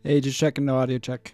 Hey, just checking the audio check.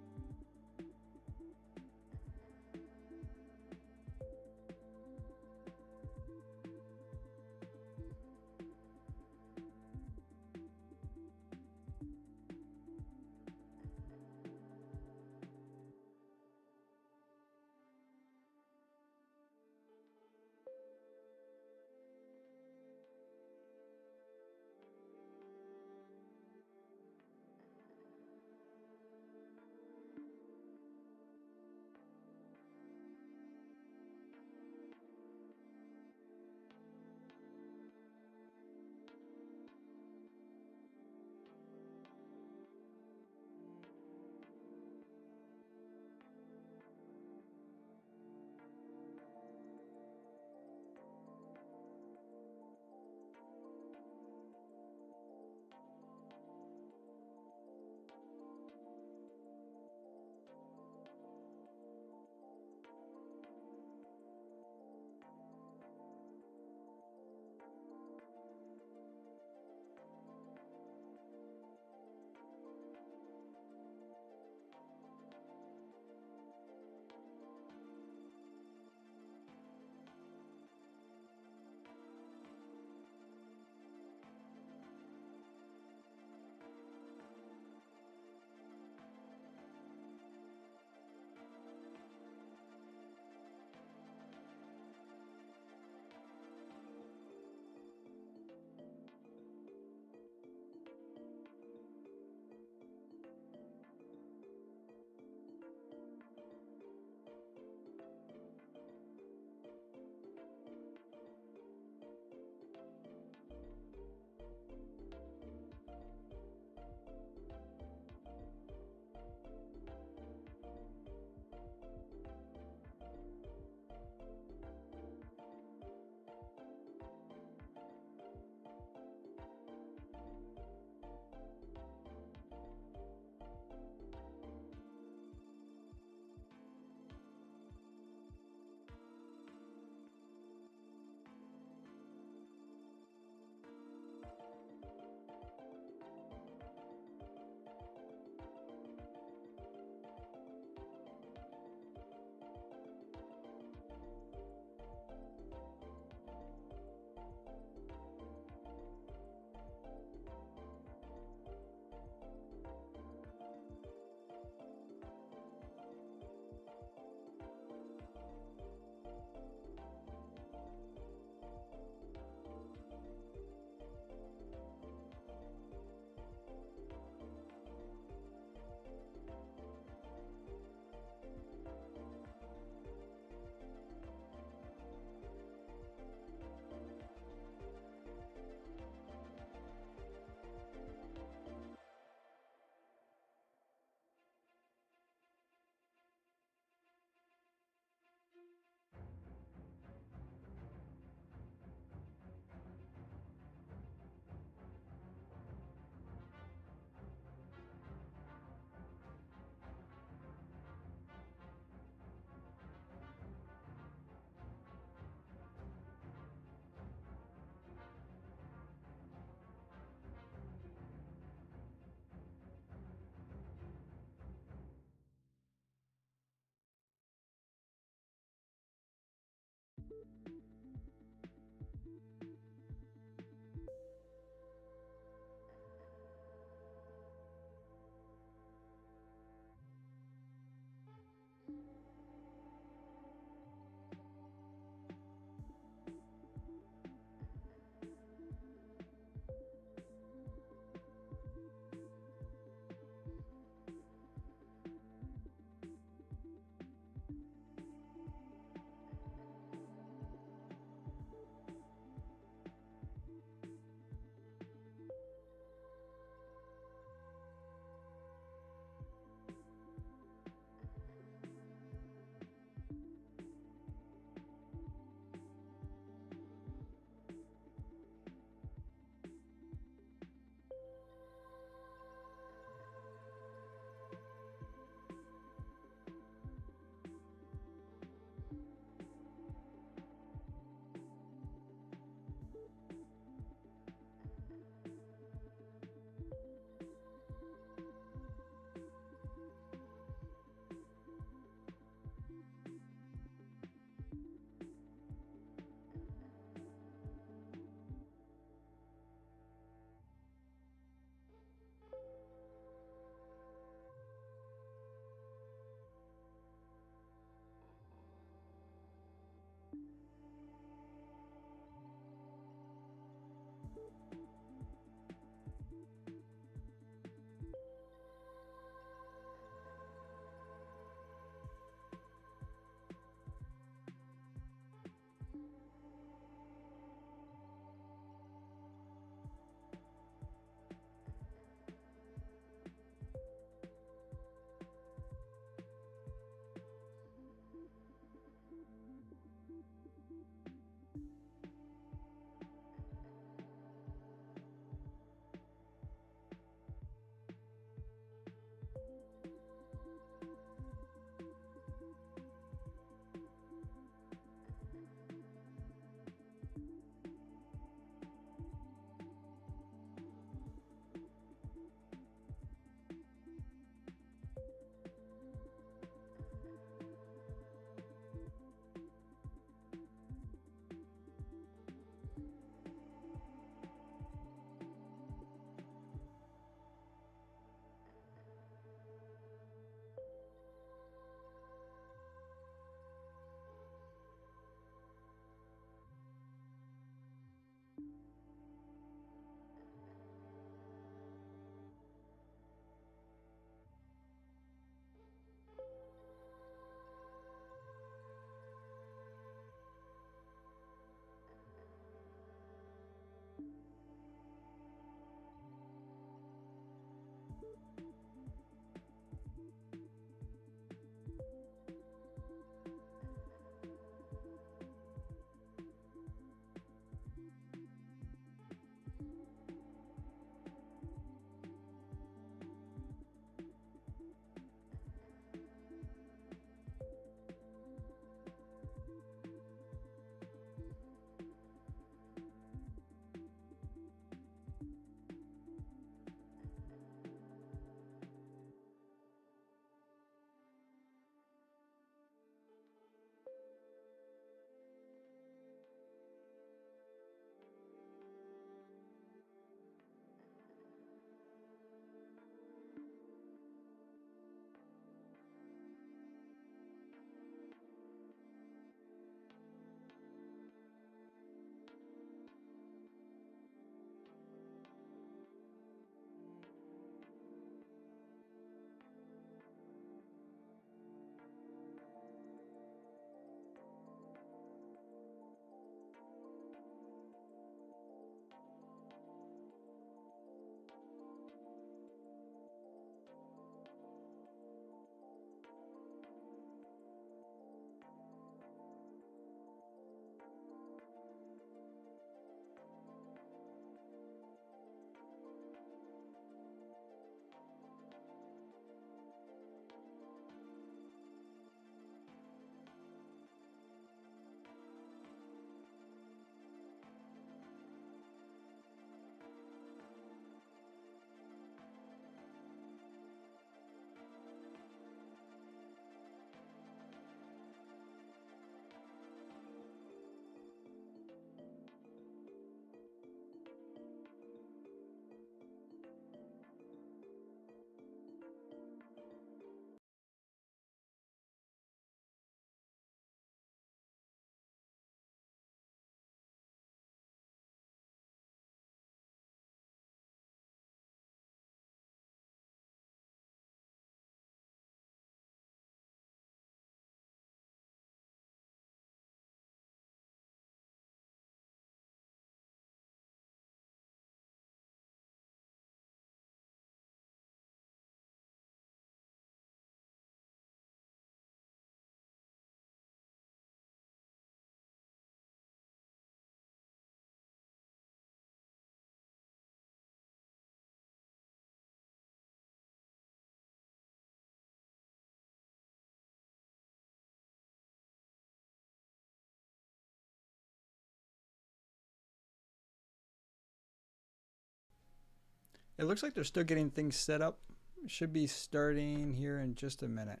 It looks like they're still getting things set up. Should be starting here in just a minute.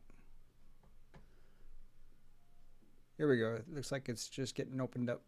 Here we go. It looks like it's just getting opened up.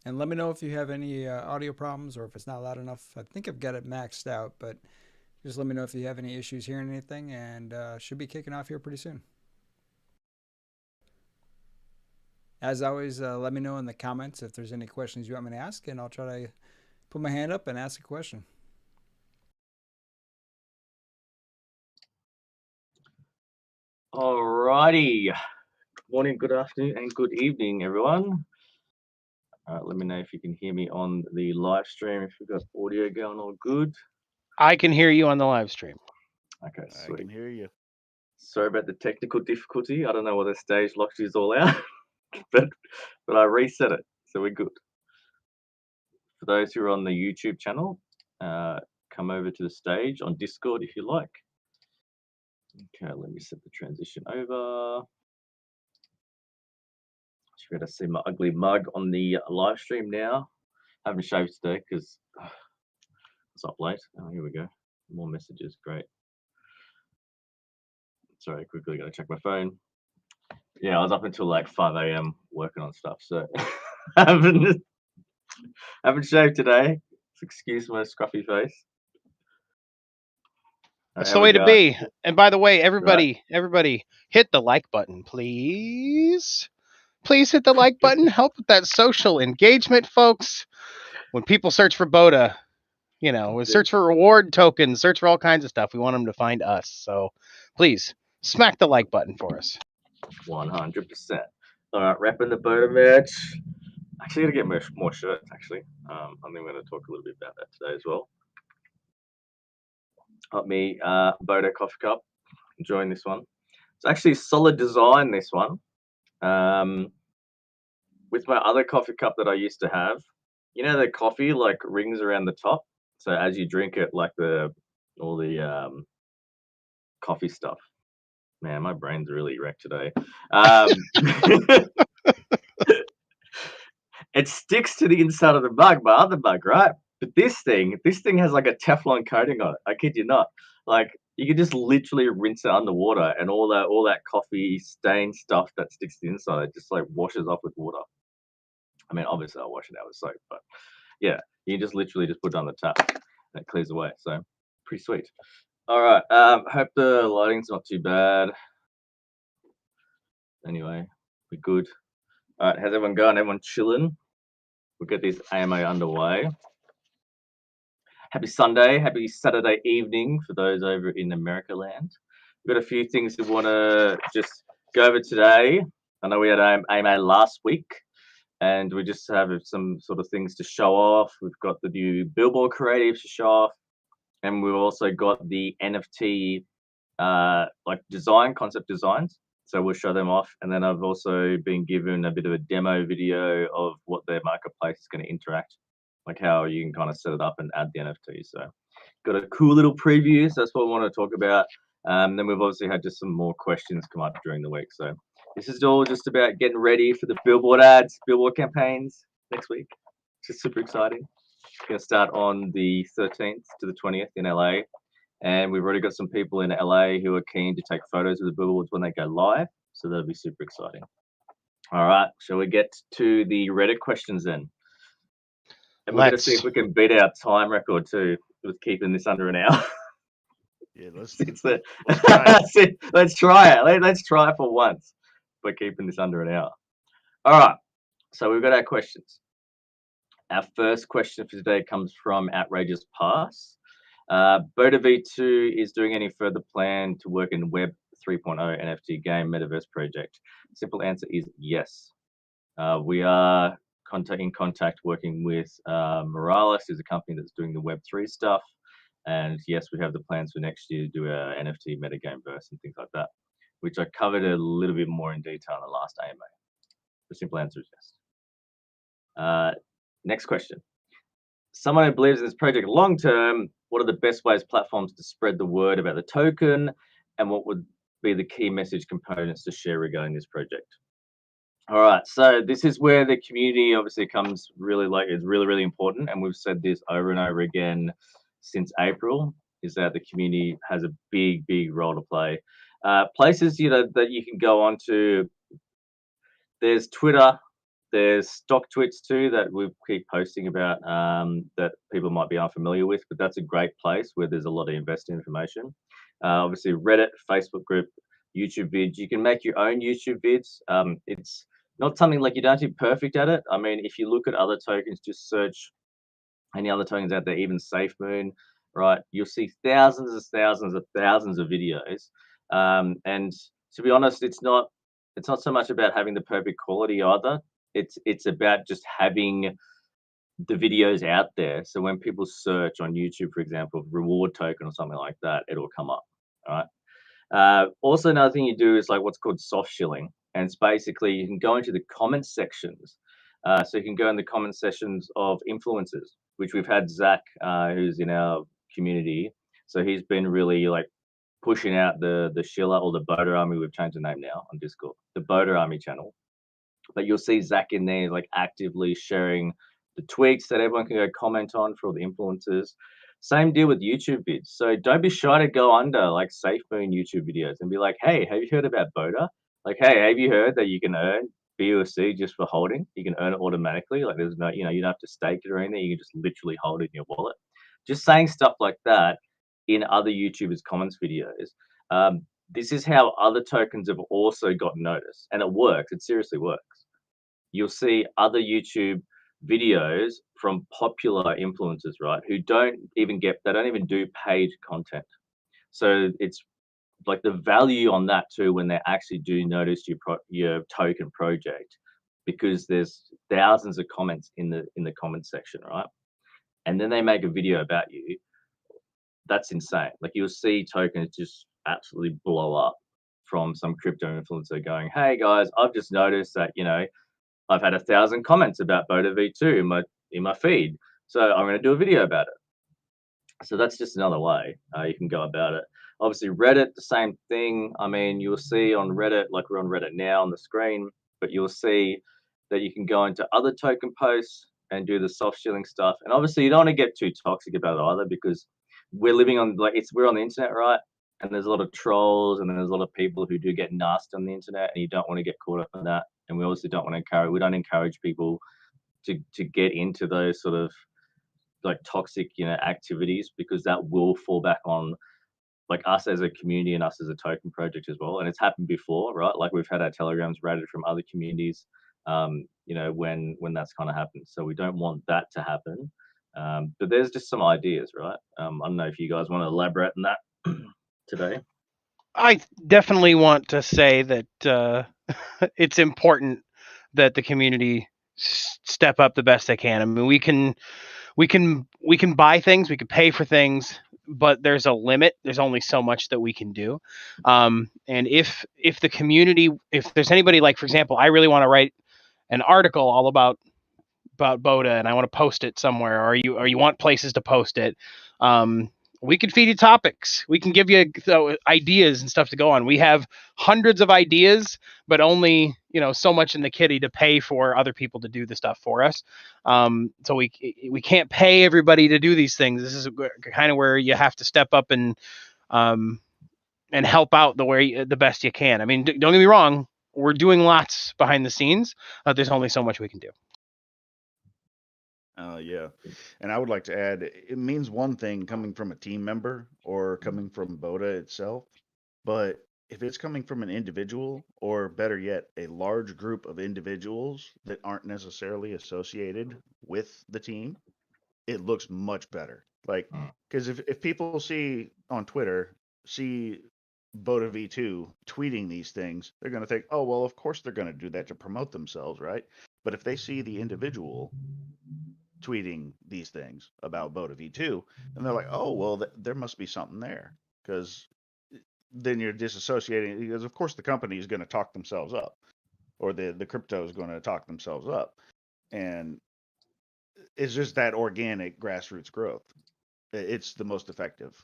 And let me know if you have any audio problems or if it's not loud enough. I think I've got it maxed out, but just let me know if you have any issues hearing anything, and should be kicking off here pretty soon. As always, let me know in the comments if there's any questions you want me to ask, and I'll try to put my hand up and ask a question. Alrighty. Good morning, good afternoon, and good evening, everyone. Let me know if you can hear me on the live stream, if we've got audio going all good. I can hear you on the live stream. Okay, I sweet. can hear you. Sorry about the technical difficulty. I don't know what the stage locked is all out, but I reset it, so we're good. For those who are on the YouTube channel, come over to the stage on Discord if you like. Okay, let me set the transition over. You're going to see my ugly mug on the live stream now. I haven't shaved today because it's up late. Oh, here we go. More messages. Great. Sorry, quickly got to check my phone. Yeah, I was up until like 5 a.m. working on stuff, so I haven't shaved today. Excuse my scruffy face. That's the way to be. And by the way, everybody hit the like button, please. Please hit the like button. Help with that social engagement, folks. When people search for Boda, search for reward tokens, search for all kinds of stuff. We want them to find us. So please smack the like button for us. 100%. All right, wrapping the Boda merch. Actually, going to get more shirts, actually. I think we're going to talk a little bit about that today as well. Got me Boda coffee cup. Enjoying this one. It's actually a solid design, this one. With my other coffee cup that I used to have, the coffee like rings around the top. So as you drink it, like all the coffee stuff. Man, my brain's really wrecked today. It sticks to the inside of the mug, my other mug, right? But this thing has like a Teflon coating on it. I kid you not. Like you can just literally rinse it underwater, and all that coffee stain stuff that sticks to the inside, it just like washes off with water. I mean, obviously I'll wash it out with soap, but yeah, you just literally just put it on the tap and it clears away. So pretty sweet. All right. Hope the lighting's not too bad. Anyway, we're good. All right, how's everyone going? Everyone chilling? We'll get this AMA underway. Happy Sunday, happy Saturday evening for those over in America land. We've got a few things we want to just go over today. I know we had AMA last week, and we just have some sort of things to show off. We've got the new billboard creatives to show off, and we've also got the NFT like concept designs. So we'll show them off, and then I've also been given a bit of a demo video of what their marketplace is going to interact, like how you can kind of set it up and add the NFT. So got a cool little preview. So that's what I want to talk about. Then we've obviously had just some more questions come up during the week. So this is all just about getting ready for the billboard ads, billboard campaigns next week, which is super exciting. It's going to start on the 13th to the 20th in LA. And we've already got some people in LA who are keen to take photos of the billboards when they go live. So that'll be super exciting. All right. Shall we get to the Reddit questions then? And we're going to see if we can beat our time record too with keeping this under an hour. Yeah, let's try it. Let's try it. Let's try it for once by keeping this under an hour. All right. So we've got our questions. Our first question for today comes from Outrageous Pass. BODAV2 is doing any further plan to work in Web 3.0 NFT game metaverse project? Simple answer is yes. We are in contact working with Morales, who's a company that's doing the Web3 stuff. And yes, we have the plans for next year to do a NFT metagame verse and things like that, which I covered a little bit more in detail in the last AMA. The simple answer is yes. Next question. Someone who believes in this project long term, what are the best ways platforms to spread the word about the token, and what would be the key message components to share regarding this project? All right, so this is where the community obviously comes really is really important, and we've said this over and over again since April, is that the community has a big role to play. Places that you can go on to, there's Twitter, there's stock tweets too that we keep posting about that people might be unfamiliar with, but that's a great place where there's a lot of investor information. Obviously Reddit, Facebook group, YouTube vids. You can make your own YouTube vids. It's not something like you don't have to be perfect at it. I mean, if you look at other tokens, just search any other tokens out there, even SafeMoon, right? You'll see thousands of videos. And to be honest, it's not so much about having the perfect quality either. It's about just having the videos out there. So when people search on YouTube, for example, reward token or something like that, it'll come up. All right. Also, another thing you do is like what's called soft shilling, and it's basically you can go into the comment sections. So you can go in the comment sections of influencers, which we've had Zach, who's in our community. So he's been really like pushing out the Shiller or the Boda Army. We've changed the name now on Discord, the Boda Army channel. But you'll see Zach in there like actively sharing the tweets that everyone can go comment on for all the influencers. Same deal with YouTube vids. So don't be shy to go under like SafeMoon YouTube videos and be like, hey, have you heard about Boda? Like, hey, have you heard that you can earn BUSD just for holding? You can earn it automatically. Like there's no, you don't have to stake it or anything. You can just literally hold it in your wallet. Just saying stuff like that in other YouTubers' comments videos. This is how other tokens have also got noticed, and it works. It seriously works. You'll see other YouTube videos from popular influencers, right, who don't even do paid content. So it's like the value on that too when they actually do notice your token project, because there's thousands of comments in the comment section, right? And then they make a video about you. That's insane. Like you'll see tokens just absolutely blow up from some crypto influencer going, hey guys, I've just noticed that, I've had 1,000 comments about BODAV2 in my feed. So I'm going to do a video about it. So that's just another way you can go about it. Obviously Reddit, the same thing. I mean, you'll see on Reddit, like we're on Reddit now on the screen, but you'll see that you can go into other token posts and do the soft shilling stuff. And obviously you don't want to get too toxic about it either, because we're living on we're on the internet, right? And there's a lot of trolls, and then there's a lot of people who do get nasty on the internet, and you don't want to get caught up in that. And we also don't want to we don't encourage people to get into those sort of like toxic, activities, because that will fall back on like us as a community and us as a token project as well. And it's happened before, right? Like we've had our telegrams raided from other communities, when that's kind of happened. So we don't want that to happen. But there's just some ideas, right? I don't know if you guys want to elaborate on that today. I definitely want to say that it's important that the community step up the best they can. I mean, we can buy things, we can pay for things, but there's a limit. There's only so much that we can do. And if the community, if there's anybody, like for example, I really want to write an article all about Boda, and I want to post it somewhere, or you want places to post it, we can feed you topics. We can give you ideas and stuff to go on. We have hundreds of ideas, but only so much in the kitty to pay for other people to do the stuff for us. So we can't pay everybody to do these things. This is kind of where you have to step up and help out the best you can. I mean, don't get me wrong. We're doing lots behind the scenes. There's only so much we can do. Yeah. And I would like to add, it means one thing coming from a team member or coming from Boda itself, but if it's coming from an individual, or better yet, a large group of individuals that aren't necessarily associated with the team, it looks much better. Like, because if people see on Twitter, see BODAV2 tweeting these things, they're going to think, oh, well, of course they're going to do that to promote themselves, right? But if they see the individual tweeting these things about BODAV2, then they're like, oh, well, there must be something there. Because then you're disassociating, because of course the company is going to talk themselves up, or the crypto is going to talk themselves up. And it's just that organic grassroots growth. It's the most effective.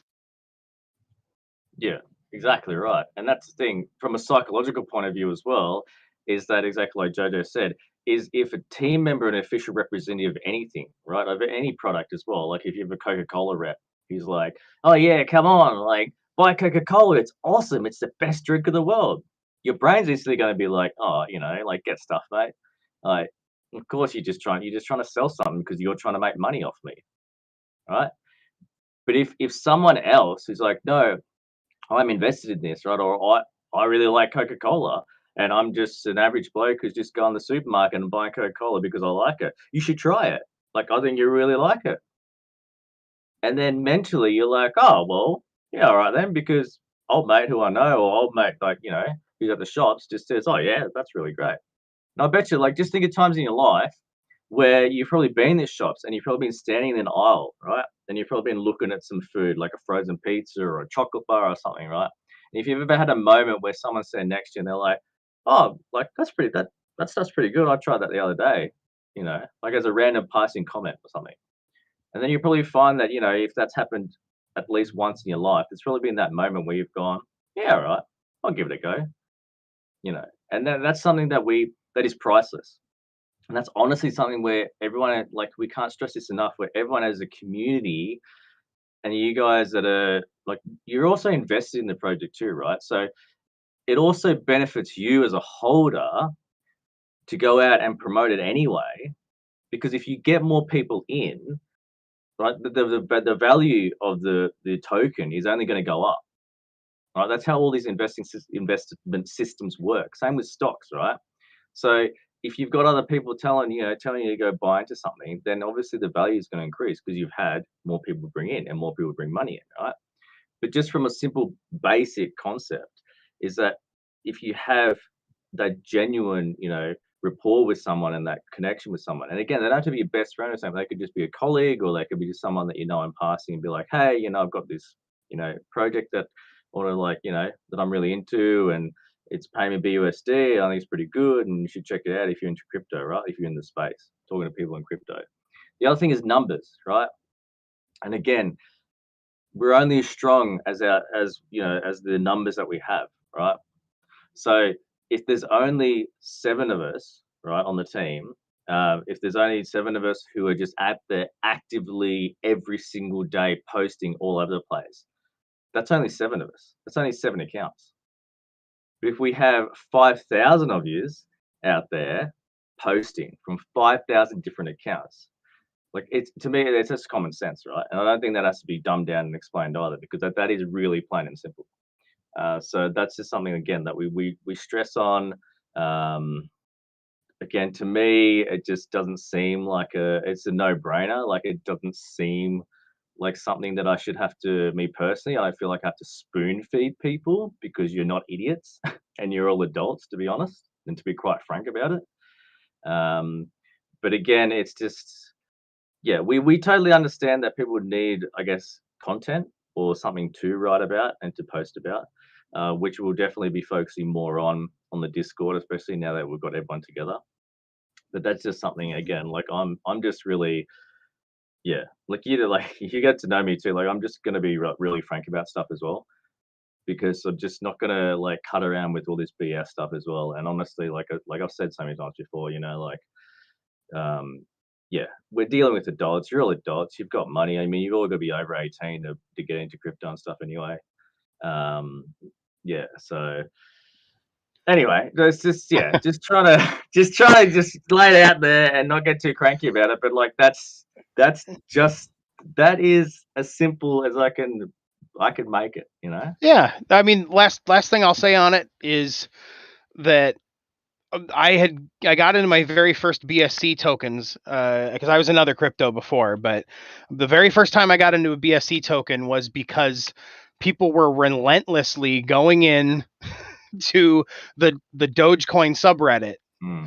Yeah, exactly right. And that's the thing from a psychological point of view as well, is that exactly like Jojo said, is if a team member and official representative of anything, right, of any product as well, like if you have a Coca-Cola rep, he's like, oh yeah, come on, like buy Coca-Cola, it's awesome, it's the best drink in the world. Your brain's instantly going to be like, oh, like get stuff, mate. Like, of course you're just trying to sell something because you're trying to make money off me, right? But if someone else who's like, no, I'm invested in this, right? Or I really like Coca-Cola and I'm just an average bloke who's just going to the supermarket and buying Coca-Cola because I like it. You should try it. Like, I think you really like it. And then mentally you're like, oh, well, yeah, all right then, because old mate who I know or old mate, like, who's at the shops just says, oh, yeah, that's really great. And I bet you, like, just think of times in your life where you've probably been in these shops and you've probably been standing in an aisle, right? And you've probably been looking at some food like a frozen pizza or a chocolate bar or something, right? And if you've ever had a moment where someone's sitting next to you and they're like, oh, like that stuff's pretty good. I tried that the other day, like as a random passing comment or something. And then you probably find that, if that's happened at least once in your life, it's probably been that moment where you've gone, yeah, all right, I'll give it a go, and that's something that is priceless. And that's honestly something where everyone, like, we can't stress this enough, where everyone as a community, and you guys that are like, you're also invested in the project too, right? So it also benefits you as a holder to go out and promote it anyway, because if you get more people in, right, the value of the token is only going to go up, right? That's how all these investment systems work. Same with stocks, right? So if you've got other people telling you to go buy into something, then obviously the value is going to increase because you've had more people bring in and more people bring money in, right? But just from a simple basic concept is that if you have that genuine, rapport with someone and that connection with someone, and again, they don't have to be your best friend or something. They could just be a colleague, or they could be just someone that in passing and be like, hey, I've got this, project that that I'm really into, and it's paying me BUSD. I think it's pretty good, and you should check it out if you're into crypto, right? If you're in the space, talking to people in crypto. The other thing is numbers, right? And again, we're only as strong as the numbers that we have, right? So if there's only 7 of us, right, on the team, if there's only 7 of us who are just out there actively every single day posting all over the place, that's only 7 of us. That's only 7 accounts. But if we have 5,000 of yous out there posting from 5,000 different accounts, like, it's, to me, it's just common sense, right? And I don't think that has to be dumbed down and explained either, because that is really plain and simple. So that's just something, again, that we stress on. Again, to me, it just doesn't seem like it's a no-brainer. Like, it doesn't seem like something that I should have to, me personally, I don't feel like I have to spoon feed people, because you're not idiots and you're all adults, to be honest, and to be quite frank about it. But again, it's just, yeah, we totally understand that people would need, I guess, content or something to write about and to post about, which we'll definitely be focusing more on the Discord, especially now that we've got everyone together. But that's just something, again, like, I'm just really, yeah, like, you get to know me too. Like, I'm just gonna be really frank about stuff as well, because I'm just not gonna, like, cut around with all this BS stuff as well. And honestly, like I've said so many times before, yeah, we're dealing with adults. You're all adults. You've got money. I mean, you've all got to be over 18 to get into crypto and stuff anyway. Yeah. So anyway, it's just trying to lay it out there and not get too cranky about it. But like, that is as simple as I can make it. Yeah, I mean, last thing I'll say on it is that I got into my very first BSC tokens because I was another crypto before, but the very first time I got into a BSC token was because people were relentlessly going in to the Dogecoin subreddit,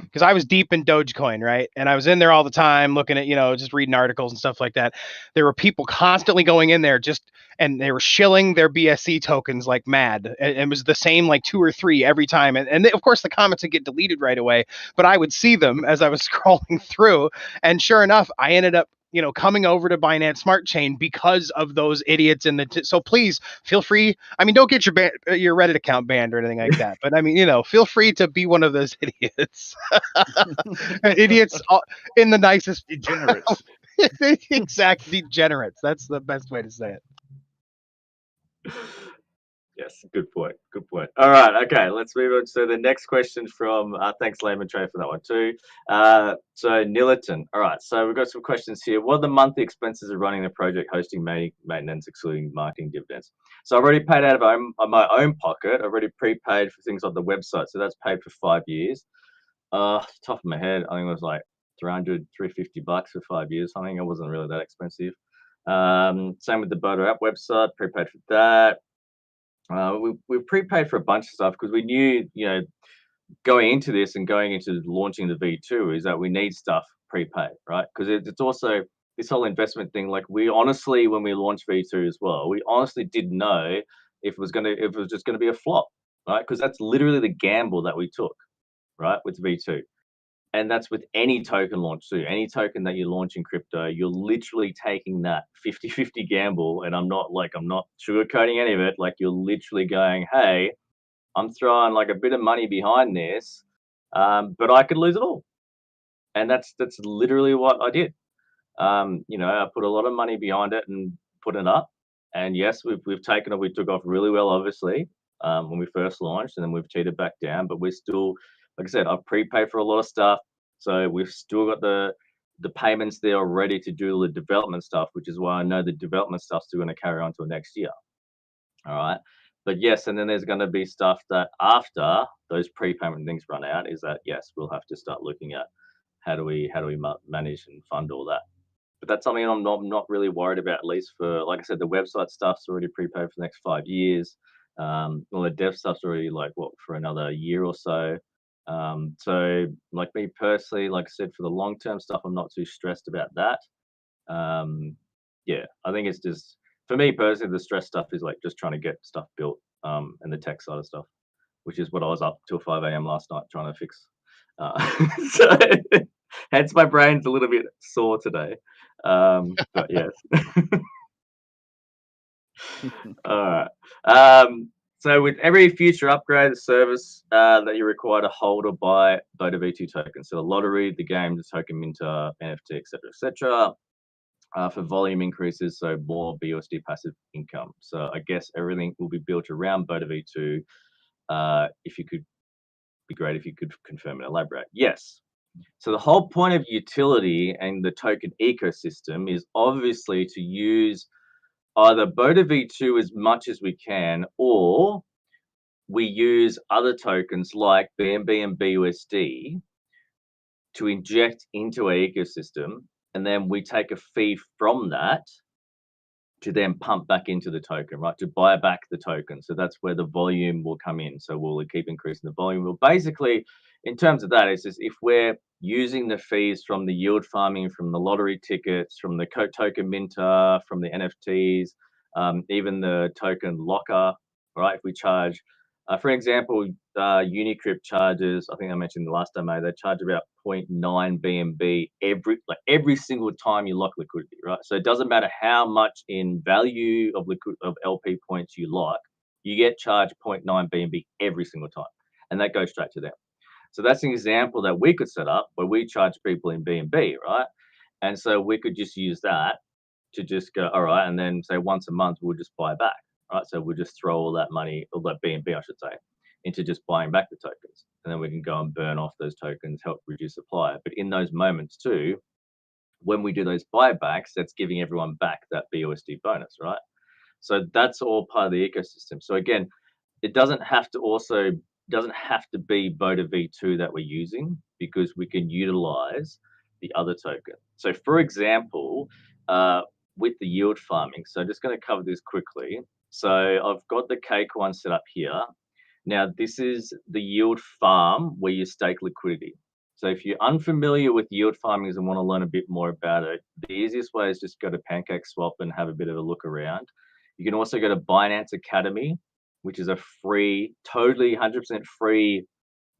because I was deep in Dogecoin, right? And I was in there all the time looking at, just reading articles and stuff like that. There were people constantly going in there and they were shilling their BSC tokens like mad. And it was the same like 2 or 3 every time. And of course the comments would get deleted right away, but I would see them as I was scrolling through. And sure enough, I ended up coming over to Binance Smart Chain because of those idiots in the. So please feel free. I mean, don't get your Reddit account banned or anything like that. But I mean, feel free to be one of those idiots. Idiots in the nicest. Degenerates. Exact degenerates. That's the best way to say it. Yes, good point. Good point. All right, okay, let's move on. So the next question from thanks Layman Trade for that one too. So Nillerton. All right, so we've got some questions here. What are the monthly expenses of running the project, hosting, maintenance, excluding marketing dividends? So I've already paid out of my own pocket. I've already prepaid for things on the website, so that's paid for 5 years. Top of my head, I think it was like $350 for 5 years. I think it wasn't really that expensive. Same with the Boda app website, prepaid for that. We've prepaid for a bunch of stuff because we knew, going into this and going into launching the V2 is that we need stuff prepaid, right? Because it's also this whole investment thing. Like we honestly, when we launched V2 as well, we honestly didn't know if it was just gonna be a flop, right? Because that's literally the gamble that we took, right, with V2. And that's with any token launch too. Any token that you launch in crypto, you're literally taking that 50-50 gamble. And I'm not sugarcoating any of it. Like you're literally going, hey, I'm throwing like a bit of money behind this, but I could lose it all. And that's literally what I did. I put a lot of money behind it and put it up. And yes, we've taken it. We took off really well, obviously, when we first launched, and then we've cheated back down. But we're still, like I said, I've prepaid for a lot of stuff, so we've still got the payments there already to do the development stuff, which is why I know the development stuff's still going to carry on till next year. All right. But yes, and then there's going to be stuff that after those prepayment things run out, is that yes, we'll have to start looking at how do we manage and fund all that. But that's something I'm not really worried about, at least for, like I said, the website stuff's already prepaid for the next 5 years. All the dev stuff's already for another year or so. So like me personally, like I said, for the long term stuff, I'm not too stressed about that. Yeah, I think it's just, for me personally, the stress stuff is like just trying to get stuff built, and the tech side of stuff, which is what I was up till 5 a.m. last night trying to fix. So hence my brain's a little bit sore today. But yes. All right. So with every future upgrade of service that you're required to hold or buy BODAV2 tokens, so the lottery, the game, the token minter, NFT, etc., for volume increases, so more BUSD passive income. So I guess everything will be built around BODAV2. If you could, be great if you could confirm and elaborate. Yes. So the whole point of utility and the token ecosystem is obviously to use either BODAV2 as much as we can, or we use other tokens like BNB and BUSD to inject into our ecosystem, and then we take a fee from that to then pump back into the token, right? To buy back the token. So that's where the volume will come in. So we'll keep increasing the volume. Well, basically, in terms of that, it's just if we're using the fees from the yield farming, from the lottery tickets, from the token minter, from the NFTs, even the token locker, right? If we charge, for example, Unicrypt charges, I think I mentioned the last time, they charge about 0.9 BNB every single time you lock liquidity, right? So it doesn't matter how much in value of LP points you lock, you get charged 0.9 BNB every single time, and that goes straight to them. So that's an example that we could set up where we charge people in BNB, right? And so we could just use that to just go, all right, and then say once a month we'll just buy back, right? So we'll just throw all that money, all that BNB, I should say, into just buying back the tokens, and then we can go and burn off those tokens, help reduce supply. But in those moments too, when we do those buybacks, that's giving everyone back that BUSD bonus, right? So that's all part of the ecosystem. So again, it doesn't have to be BODAV2 that we're using, because we can utilize the other token. So for example, with the yield farming, so just going to cover this quickly. So I've got the cake one set up here. Now, this is the yield farm where you stake liquidity. So if you're unfamiliar with yield farming and want to learn a bit more about it, the easiest way is just go to PancakeSwap and have a bit of a look around. You can also go to Binance Academy, which is a free, totally 100% free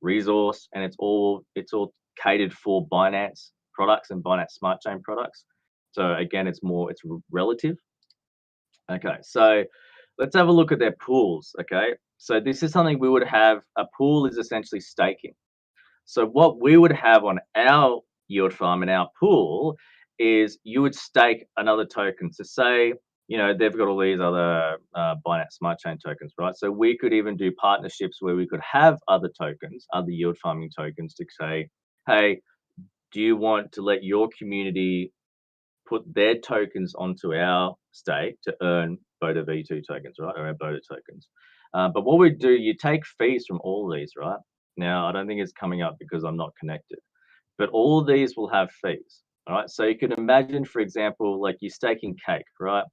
resource, and it's all catered for Binance products and Binance Smart Chain products. So again, it's relative. Okay, so let's have a look at their pools. Okay, so this is something we would have. A pool is essentially staking. So what we would have on our yield farm in our pool is you would stake another token. So say, they've got all these other Binance Smart Chain tokens, right? So we could even do partnerships where we could have other tokens, other yield farming tokens, to say, hey, do you want to let your community put their tokens onto our stake to earn BODAV2 tokens, right? Or our BODA tokens. But what we do, you take fees from all of these, right? Now, I don't think it's coming up because I'm not connected, but all of these will have fees, all right? So you can imagine, for example, like you're staking cake, right?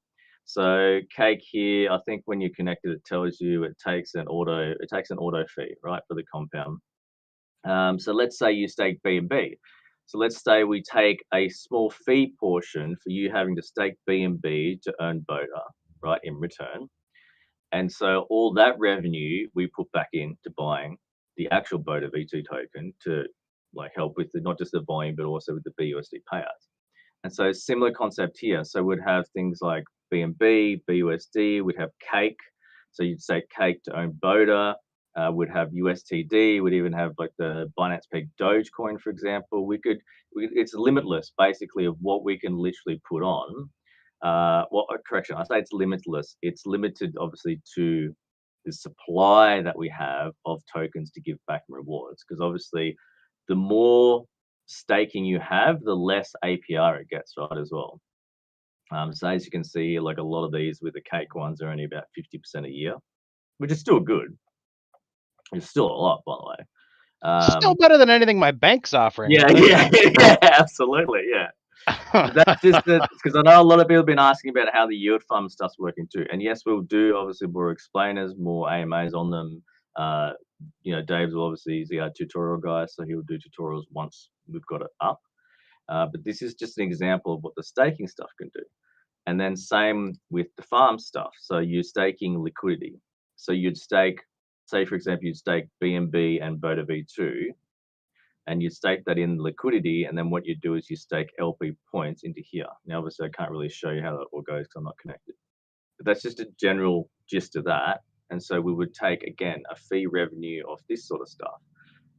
So cake here, I think when you're connected, it tells you it takes an auto fee, right, for the compound. So let's say you stake BNB. So let's say we take a small fee portion for you having to stake BNB to earn BODA, right, in return. And so all that revenue we put back into buying the actual BODAV2 token to help with not just the volume, but also with the BUSD payouts. And so similar concept here. So we'd have things like BNB, BUSD, we'd have cake. So you'd say cake to own BODA. We'd have USTD. We'd even have like the Binance Peg Dogecoin, for example. It's limitless, basically, of what we can literally put on. Correction, I say it's limitless. It's limited, obviously, to the supply that we have of tokens to give back in rewards. Because obviously, the more staking you have, the less APR it gets, right, as well. So as you can see, like a lot of these with the cake ones are only about 50% a year, which is still good. It's still a lot, by the way. Still better than anything my bank's offering. Yeah, absolutely, yeah. That's just because I know a lot of people have been asking about how the yield farm stuff's working too. And yes, we'll do obviously more explainers, more AMAs on them. Dave's he's our tutorial guy, so he'll do tutorials once we've got it up. But this is just an example of what the staking stuff can do. And then same with the farm stuff. So you're staking liquidity. So you'd stake, say for example, you'd stake BNB and BODAV2, and you stake that in liquidity, and then what you do is you stake LP points into here. Now, obviously, I can't really show you how that all goes because I'm not connected. But that's just a general gist of that. And so we would take, again, a fee revenue of this sort of stuff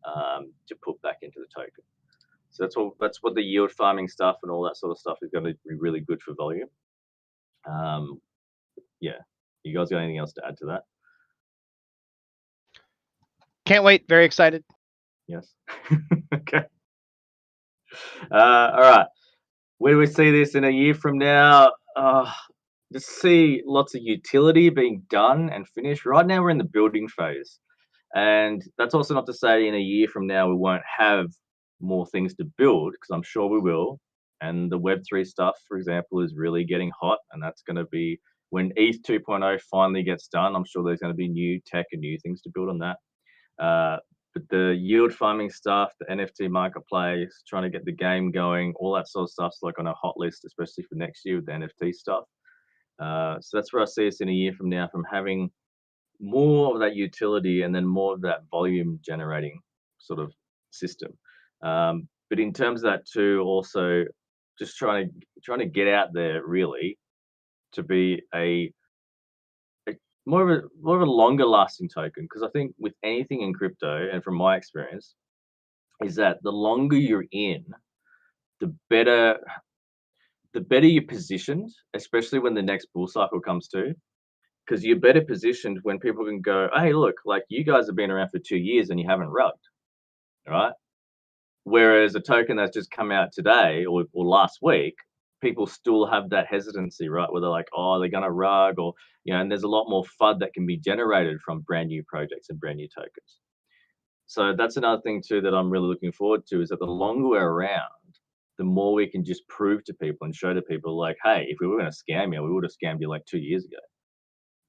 to put back into the token. So that's what the yield farming stuff and all that sort of stuff is going to be really good for volume. Yeah. You guys got anything else to add to that? Can't wait. Very excited. Yes. Okay. All right. Where do we see this in a year from now? Just see lots of utility being done and finished. Right now, we're in the building phase. And that's also not to say in a year from now, we won't have more things to build, because I'm sure we will. And the Web3 stuff, for example, is really getting hot. And that's going to be when ETH 2.0 finally gets done. I'm sure there's going to be new tech and new things to build on that. But the yield farming stuff, the NFT marketplace, trying to get the game going, all that sort of stuff's like on a hot list, especially for next year with the NFT stuff. So that's where I see us in a year from now, from having more of that utility and then more of that volume generating sort of system. But in terms of that too, also just trying to get out there really to be a more of a longer lasting token, because I think with anything in crypto, and from my experience, is that the longer you're in, the better you're positioned, especially when the next bull cycle comes to, because you're better positioned when people can go, hey, look, like you guys have been around for 2 years and you haven't rugged, right? Whereas a token that's just come out today or last week, people still have that hesitancy, right? Where they're like, oh, they're going to rug, or, and there's a lot more FUD that can be generated from brand new projects and brand new tokens. So that's another thing too that I'm really looking forward to, is that the longer we're around, the more we can just prove to people and show to people like, hey, if we were going to scam you, we would have scammed you like 2 years ago.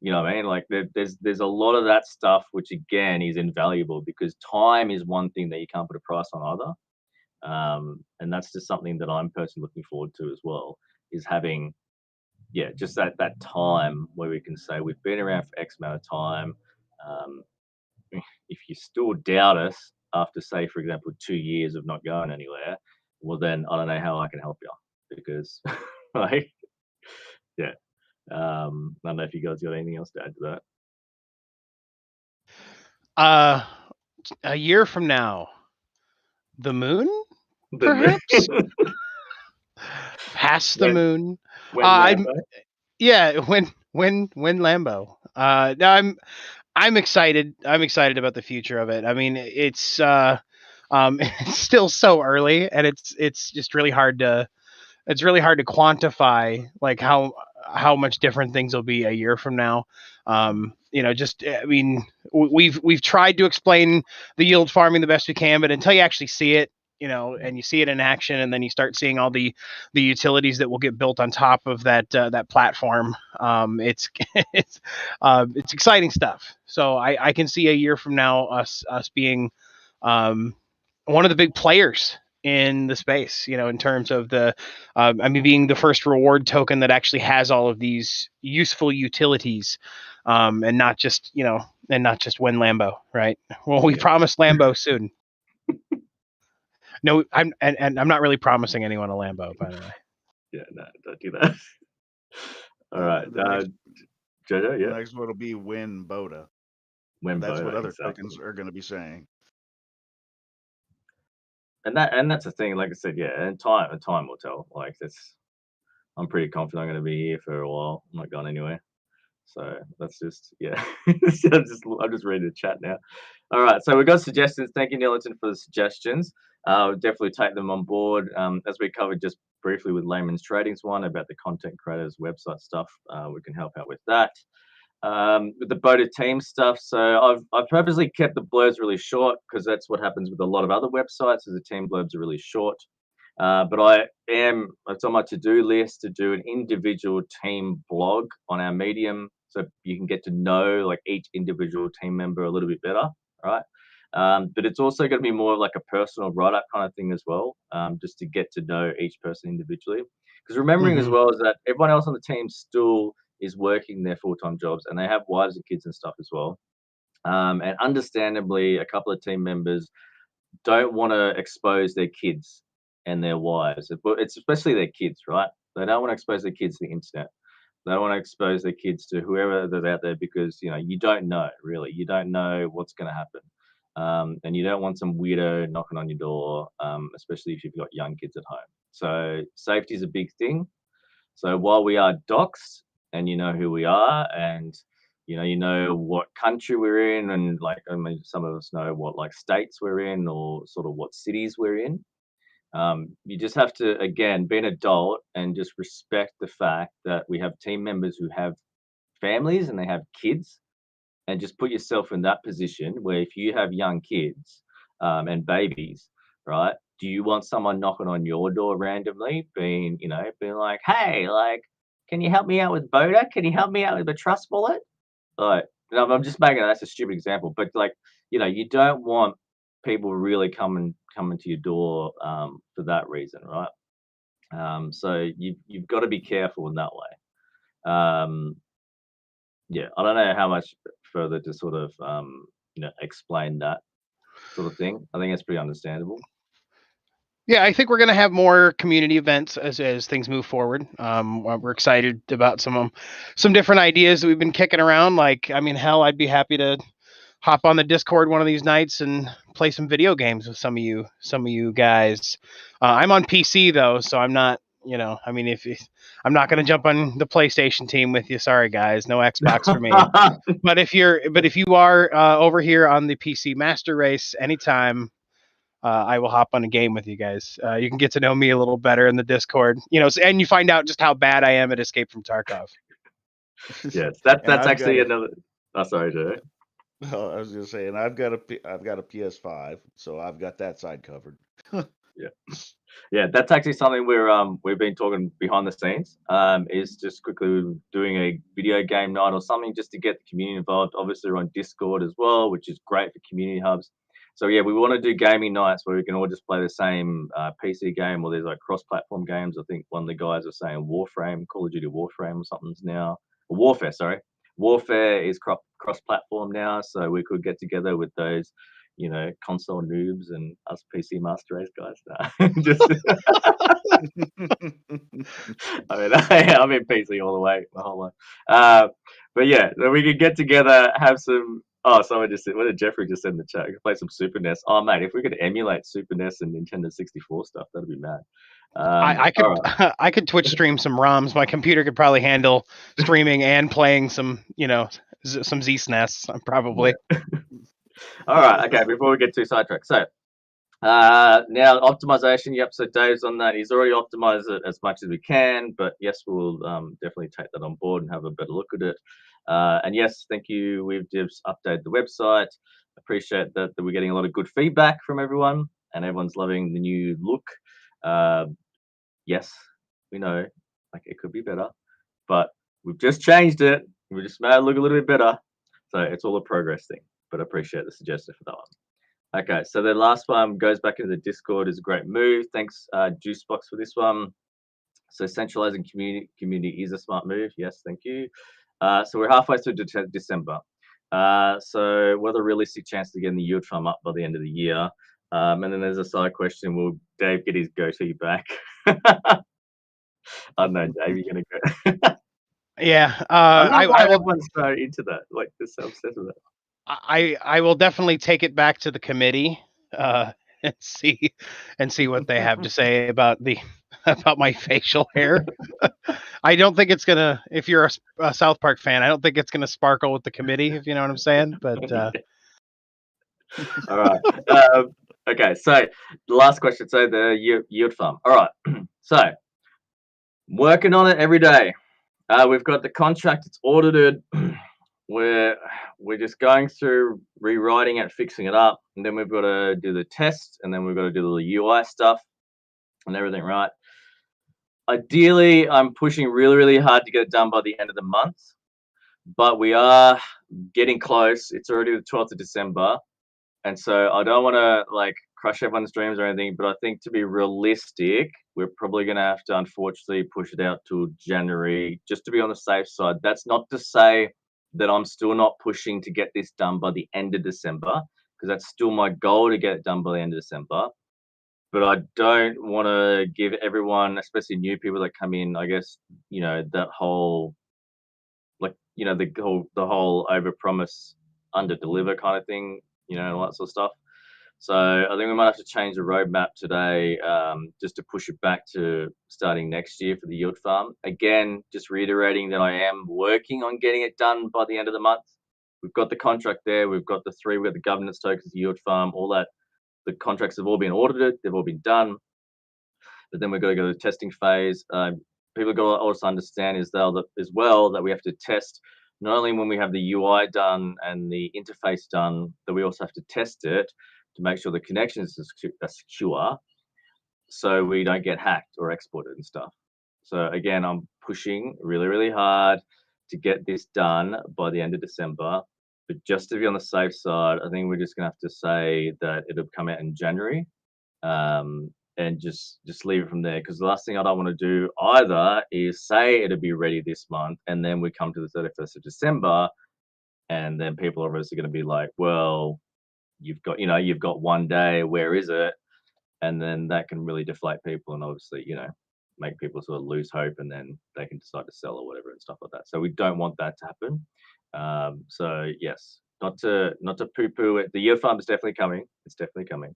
You know what I mean? Like there's a lot of that stuff which again is invaluable because time is one thing that you can't put a price on either. And that's just something that I'm personally looking forward to as well, is having, yeah, just that time where we can say we've been around for X amount of time. Um, if you still doubt us after, say, for example, 2 years of not going anywhere, well, then I don't know how I can help you because, like, yeah. I don't know if you guys got anything else to add to that. A year from now, the moon, The perhaps moon. past the when moon. when I'm Lambo. yeah. When Lambo. No, I'm excited. I'm excited about the future of it. I mean, it's it's still so early, and it's just really hard to quantify like how much different things will be a year from now. Just I mean, we've tried to explain the yield farming the best we can, but until you actually see it, and you see it in action, and then you start seeing all the utilities that will get built on top of that platform, it's it's exciting stuff. So I can see a year from now us being one of the big players in the space, in terms of being the first reward token that actually has all of these useful utilities, and not just, win Lambo, right? Well, we promised Lambo soon. No, I'm not really promising anyone a Lambo, by the way. Yeah, no, don't do that. All right, The next, Jojo, the yeah, next one will be win Boda. when That's what Boda, other exactly. tokens are going to be saying. And that's the thing. Like I said, yeah, and time will tell. Like I'm pretty confident I'm going to be here for a while. I'm not going anywhere. So that's just, yeah. I'm just ready to chat now. All right, so we've got suggestions. Thank you, Nilton, for the suggestions. We'll definitely take them on board. As we covered just briefly with Layman's Trading's one about the content creators website stuff, we can help out with that. With the Boda team stuff, so I've purposely kept the blurbs really short because that's what happens with a lot of other websites, is the team blurbs are really short. But it's on my to-do list to do an individual team blog on our Medium, so you can get to know like each individual team member a little bit better, right? But it's also going to be more like a personal write-up kind of thing as well, just to get to know each person individually. Because remembering as well is that everyone else on the team still is working their full-time jobs and they have wives and kids and stuff as well. And understandably, a couple of team members don't want to expose their kids and their wives. It's especially their kids, right? They don't want to expose their kids to the internet. They don't want to expose their kids to whoever is out there because you don't know really. You don't know what's going to happen, and you don't want some weirdo knocking on your door, especially if you've got young kids at home. So safety is a big thing. So while we are doxxed and you know who we are and you know what country we're in and like I mean some of us know what like states we're in or sort of what cities we're in. You just have to again be an adult and just respect the fact that we have team members who have families and they have kids and just put yourself in that position where if you have young kids and babies, right? Do you want someone knocking on your door randomly, being like, "Hey, like, can you help me out with Boda? Can you help me out with the trust wallet?" Like, I'm just making that's a stupid example, but like, you don't want people really coming to your door for that reason, right? So you've got to be careful in that way. Yeah, I don't know how much further to sort of explain that sort of thing. I think it's pretty understandable. Yeah, I think we're going to have more community events as things move forward. We're excited about some different ideas that we've been kicking around. Like, I mean, hell, I'd be happy to hop on the Discord one of these nights and play some video games with some of you guys. I'm on PC though, so I'm not. I mean, if I'm not going to jump on the PlayStation team with you, sorry guys, no Xbox for me. But if you are over here on the PC Master Race anytime. I will hop on a game with you guys. You can get to know me a little better in the Discord, and you find out just how bad I am at Escape from Tarkov. Yes, that's I've actually got another. Oh, sorry, Joe. I was gonna say, and I've got a PS5, so I've got that side covered. Yeah, that's actually something we've been talking behind the scenes. Is just quickly doing a video game night or something just to get the community involved. Obviously, we're on Discord as well, which is great for community hubs. So yeah, we want to do gaming nights where we can all just play the same PC game, or there's like cross-platform games. I think one of the guys was saying Warframe, Call of Duty Warframe or something's now. Warfare, sorry. Warfare is cross-platform now, so we could get together with those, console noobs and us PC Master Race guys. Just, I mean, I'm in PC all the way, my whole life. But yeah, so we could get together, have some. Oh, someone just said, what did Jeffrey just said in the chat? We could play some Super NES. Oh, mate, if we could emulate Super NES and Nintendo 64 stuff, that'd be mad. I could all right. I could Twitch stream some ROMs. My computer could probably handle streaming and playing some some ZSNES probably. All right, okay. Before we get too sidetracked, so now optimization. Yep. So Dave's on that. He's already optimized it as much as we can, but yes, we'll definitely take that on board and have a better look at it. And yes, thank you. We've just updated the website. Appreciate that we're getting a lot of good feedback from everyone, and everyone's loving the new look. Yes, we know, like it could be better, but we've just changed it. We just made it look a little bit better. So it's all a progress thing, but I appreciate the suggestion for that one. Okay, so the last one goes back into the Discord is a great move. Thanks, Juicebox, for this one. So centralizing community is a smart move. Yes, thank you. So we're halfway through December. So what are the realistic chances to getting the yield farm up by the end of the year? And then there's a side question: will Dave get his goatee back? I don't know, Dave. You're gonna go. Yeah, I I will. Everyone's so into that, like they're so obsessed with it. I will definitely take it back to the committee and see what they have to say about about my facial hair. I don't think it's gonna. If you're a South Park fan, I don't think it's gonna sparkle with the committee. If you know what I'm saying. But all right. Okay. So the last question. So the yield farm. All right. So working on it every day. We've got the contract. It's audited. We're just going through rewriting it, fixing it up, and then we've got to do the test, and then we've got to do the UI stuff and everything. Right. Ideally, I'm pushing really, really hard to get it done by the end of the month, but we are getting close. It's already the 12th of December, and so I don't want to like crush everyone's dreams or anything, but I think to be realistic, we're probably going to have to unfortunately push it out till January just to be on the safe side. That's not to say that I'm still not pushing to get this done by the end of December, because that's still my goal to get it done by the end of December. But I don't want to give everyone, especially new people that come in, I guess, that whole, like, the whole overpromise, underdeliver kind of thing, and all that sort of stuff. So I think we might have to change the roadmap today, just to push it back to starting next year for the yield farm. Again, just reiterating that I am working on getting it done by the end of the month. We've got the contract there. We've got the governance tokens, the yield farm, all that. The contracts have all been audited. They've all been done. But then we've got to go to the testing phase. People have got to also understand as well that we have to test not only when we have the UI done and the interface done, that we also have to test it to make sure the connections are secure, so we don't get hacked or exported and stuff. So again, I'm pushing really, really hard to get this done by the end of December. But just to be on the safe side, I think we're just gonna have to say that it'll come out in January, and just leave it from there. Because the last thing I don't want to do either is say it'll be ready this month, and then we come to the 31st of December, and then people are obviously going to be like, well, you've got 1 day, where is it? And then that can really deflate people and obviously, make people sort of lose hope, and then they can decide to sell or whatever and stuff like that. So we don't want that to happen. So yes, not to poo-poo it. The year farm is definitely coming. It's definitely coming.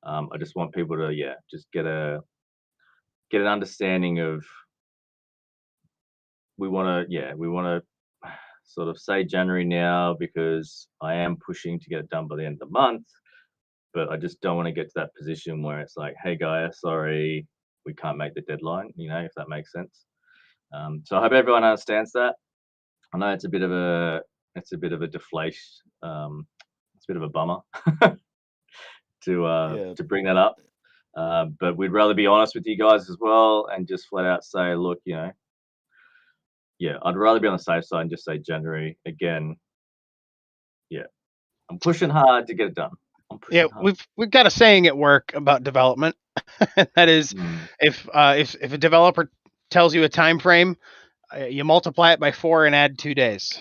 I just want people to just get an understanding of, we want to sort of say January now, because I am pushing to get it done by the end of the month. But I just don't want to get to that position where it's like, hey guys, sorry, we can't make the deadline, if that makes sense. So I hope everyone understands that. I know it's a bit of a deflation. It's a bit of a bummer to bring that up. But we'd rather be honest with you guys as well and just flat out say, look, yeah, I'd rather be on the safe side and just say January again. Yeah, I'm pushing hard to get it done. I'm pushing Yeah, hard. we've got a saying at work about development. That is, if a developer tells you a time frame, you multiply it by 4 and add 2 days,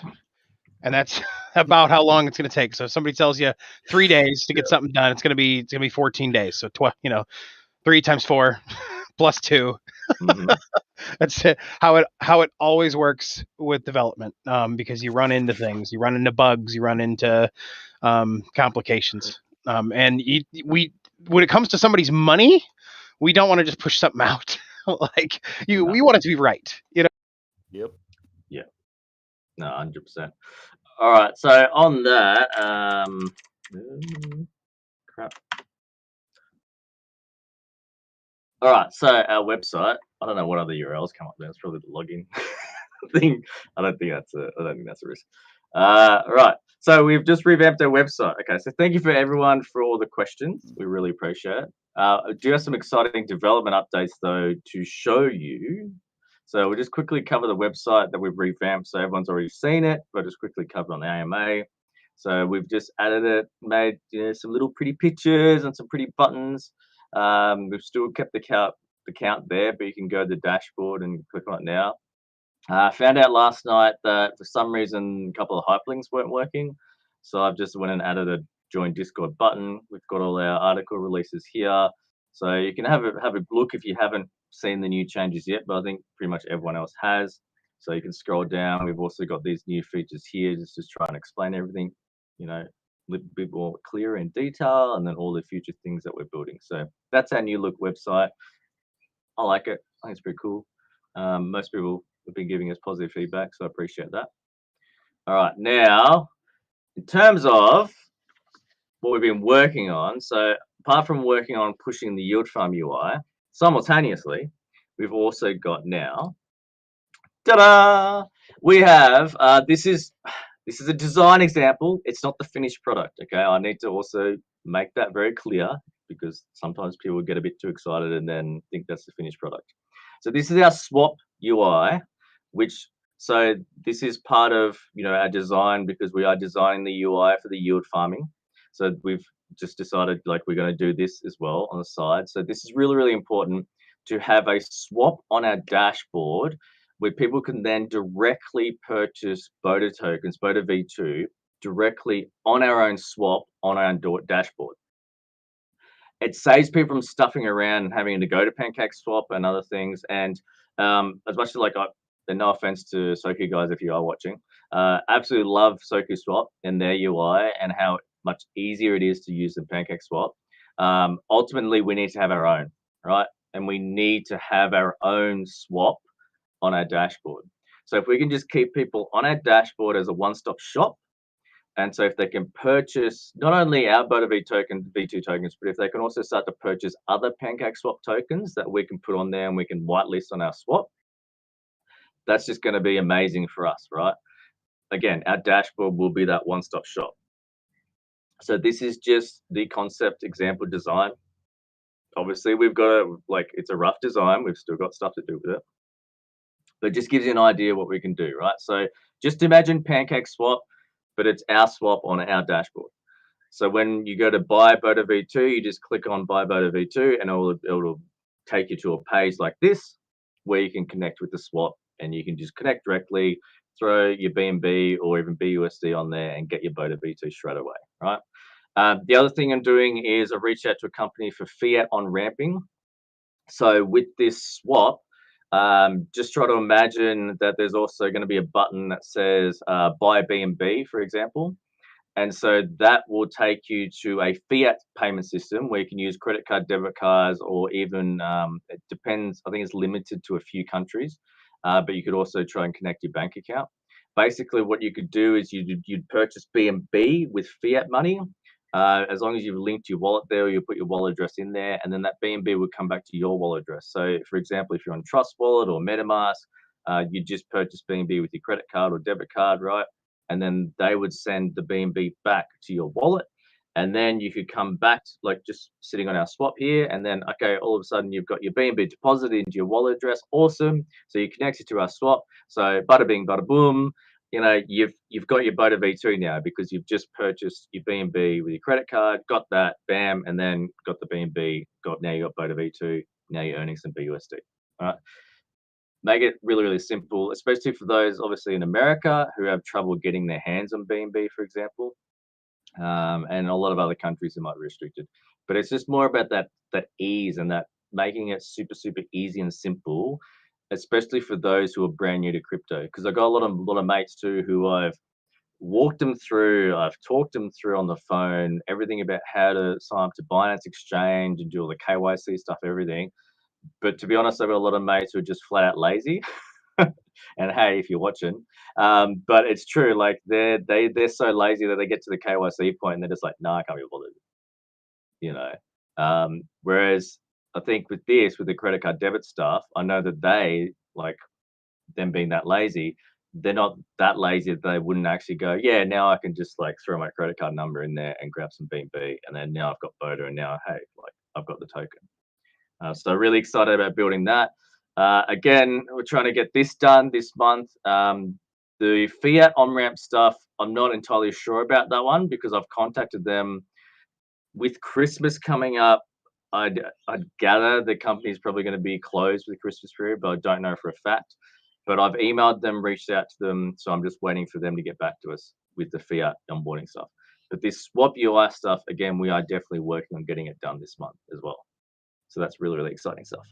and that's about how long it's going to take. So if somebody tells you 3 days to get something done, it's going to be 14 days. So 3 times 4 plus 2. That's how it always works with development, because you run into things, you run into bugs, you run into complications, and when it comes to somebody's money, we don't want to just push something out. Like we want it to be right, Yep. Yeah. No, 100%. All right. So on that, crap. All right. So our website. I don't know what other URLs come up there. It's probably the login thing. I don't think that's a risk. Right. So we've just revamped our website. Okay. So thank you for everyone for all the questions. We really appreciate it. I do have some exciting development updates though to show you. So we'll just quickly cover the website that we've revamped. So everyone's already seen it, but just quickly cover on the AMA. So we've just added it, made some little pretty pictures and some pretty buttons. We've still kept the count there, but you can go to the dashboard and click on it now. Found out last night that for some reason a couple of hyperlinks weren't working, so I've just went and added a join Discord button. We've got all our article releases here, so you can have a look if you haven't seen the new changes yet, but I think pretty much everyone else has. So you can scroll down. We've also got these new features here, just try and explain everything, a little bit more clear in detail, and then all the future things that we're building. So that's our new look website. I like it. I think it's pretty cool. Most people have been giving us positive feedback, so I appreciate that. All right, now in terms of what we've been working on, so apart from working on pushing the yield farm UI, simultaneously, we've also got now, ta-da! We have this is a design example. It's not the finished product. Okay, I need to also make that very clear because sometimes people get a bit too excited and then think that's the finished product. So this is our swap UI, so this is part of our design because we are designing the UI for the yield farming. So we've just decided we're going to do this as well on the side. So this is really, really important to have a swap on our dashboard where people can then directly purchase Boda tokens, Boda V2, directly on our own swap on our own dashboard. It saves people from stuffing around and having to go to PancakeSwap and other things. And as much as and no offense to Soku guys if you are watching, absolutely love SokuSwap and their UI and how much easier it is to use than PancakeSwap. Ultimately, we need to have our own, right? And we need to have our own swap on our dashboard. So if we can just keep people on our dashboard as a one-stop shop, and so if they can purchase not only our Boda V2 tokens, but if they can also start to purchase other PancakeSwap tokens that we can put on there and we can whitelist on our swap, that's just going to be amazing for us, right? Again, our dashboard will be that one-stop shop. So this is just the concept example design. Obviously, we've got it's a rough design. We've still got stuff to do with it. But it just gives you an idea what we can do, right? So just imagine PancakeSwap, but it's our swap on our dashboard. So when you go to buy Boda V2, you just click on buy Boda V2 and it'll take you to a page like this where you can connect with the swap and you can just connect directly, throw your BNB or even BUSD on there and get your Boda V2 straight away, right? The other thing I'm doing is I've reached out to a company for fiat on ramping. So with this swap, just try to imagine that there's also going to be a button that says buy BNB, for example. And so that will take you to a fiat payment system where you can use credit card, debit cards, or even, it depends, I think it's limited to a few countries, but you could also try and connect your bank account. Basically, what you could do is you'd purchase BNB with fiat money, as long as you've linked your wallet there, or you put your wallet address in there, and then that BNB would come back to your wallet address. So, for example, if you're on Trust Wallet or MetaMask, you just purchase BNB with your credit card or debit card, right? And then they would send the BNB back to your wallet. and then you could come back to, like, just sitting on our swap here, and then okay, all of a sudden you've got your BNB deposited into your wallet address. Awesome. So you connect it to our swap. So bada bing, bada boom. You know, you've got your BODAV2 now because you've just purchased your BNB with your credit card, got that, bam, and then got the BNB. Now you got BODAV2. Now you're earning some BUSD. All right. Make it really, really simple, especially for those obviously in America who have trouble getting their hands on BNB, for example, and a lot of other countries who might be restricted. But it's just more about that ease and that making it super, super easy and simple, especially for those who are brand new to crypto. Because I've got a lot of mates too who I've walked them through, I've talked them through on the phone, everything about how to sign up to Binance Exchange and do all the KYC stuff, everything. But to be honest, I've got a lot of mates who are just flat out lazy. And hey, if you're watching, but it's true. Like they're so lazy that they get to the KYC point and they're just like, "No, I can't be bothered." You know. Whereas I think with the credit card debit stuff, I know that they, like, them being that lazy, they're not that lazy that they wouldn't actually go, yeah, now I can just like throw my credit card number in there and grab some BNB, and then now I've got Boda, and now hey, like I've got the token. So really excited about building that. Again, we're trying to get this done this month. The fiat on-ramp stuff, I'm not entirely sure about that one because I've contacted them. With Christmas coming up, I'd gather the company's probably going to be closed with the Christmas period, but I don't know for a fact. But I've emailed them, reached out to them, so I'm just waiting for them to get back to us with the fiat onboarding stuff. But this swap UI stuff, again, we are definitely working on getting it done this month as well. So that's really, really exciting stuff.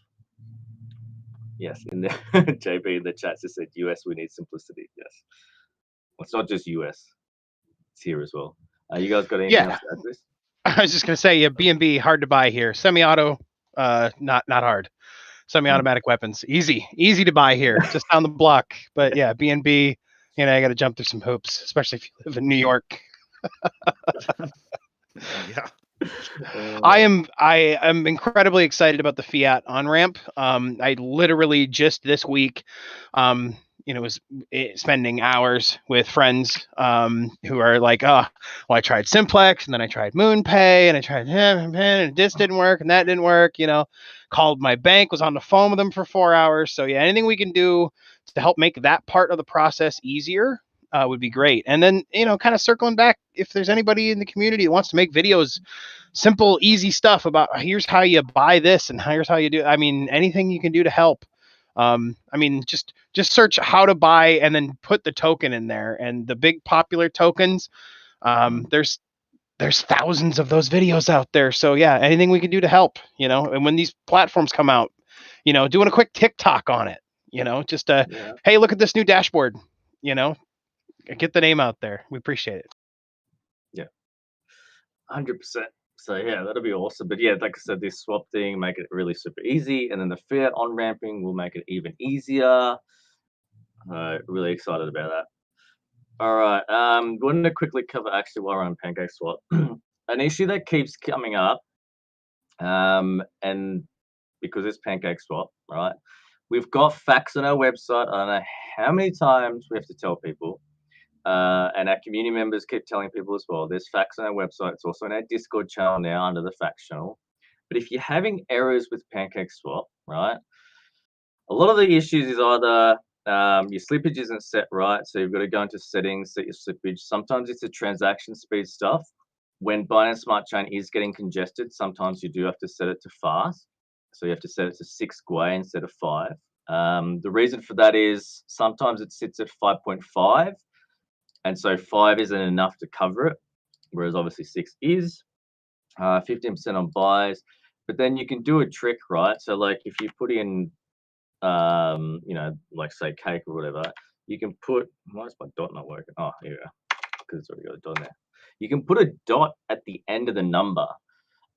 Yes, in the JB in the chat just said US, we need simplicity. Yes. Well, it's not just US, it's here as well. You guys got anything else to add to this? I was just gonna say, yeah, BNB hard to buy here. Semi-auto, not hard. Semi-automatic weapons, easy to buy here, just down the block. But yeah, BNB, you know, I got to jump through some hoops, especially if you live in New York. Yeah. I am incredibly excited about the fiat on ramp. I literally just this week, you know, was spending hours with friends who are like, oh, well, I tried Simplex and then I tried MoonPay and I tried and this didn't work and that didn't work. You know, called my bank, was on the phone with them for 4 hours. So yeah, anything we can do to help make that part of the process easier would be great. And then, you know, kind of circling back, if there's anybody in the community that wants to make videos, simple, easy stuff about here's how you buy this and here's how you do. I mean, anything you can do to help. I mean, just search how to buy and then put the token in there. And the big popular tokens, there's thousands of those videos out there. So yeah, anything we can do to help, you know. And when these platforms come out, you know, doing a quick TikTok on it, you know, just hey, look at this new dashboard, you know, get the name out there. We appreciate it. Yeah, 100%. So yeah, that'll be awesome. But yeah, like I said, this swap thing, make it really super easy, and then the fiat on ramping will make it even easier. Really excited about that. All right, wanted to quickly cover actually while we're on PancakeSwap, an issue that keeps coming up, and because it's PancakeSwap, right? We've got facts on our website. I don't know how many times we have to tell people. And our community members keep telling people as well. There's facts on our website. It's also on our Discord channel now under the facts channel. But if you're having errors with PancakeSwap, right, a lot of the issues is either your slippage isn't set right, so you've got to go into settings, set your slippage. Sometimes it's the transaction speed stuff. When Binance Smart Chain is getting congested, sometimes you do have to set it to fast. So you have to set it to 6 GUI instead of 5. The reason for that is sometimes it sits at 5.5. And so 5 isn't enough to cover it, whereas obviously 6 is. 15% on buys. But then you can do a trick, right? So like if you put in, you know, like say cake or whatever, you can put, why is my dot not working? Oh, here we go, because it's already got a dot there. You can put a dot at the end of the number.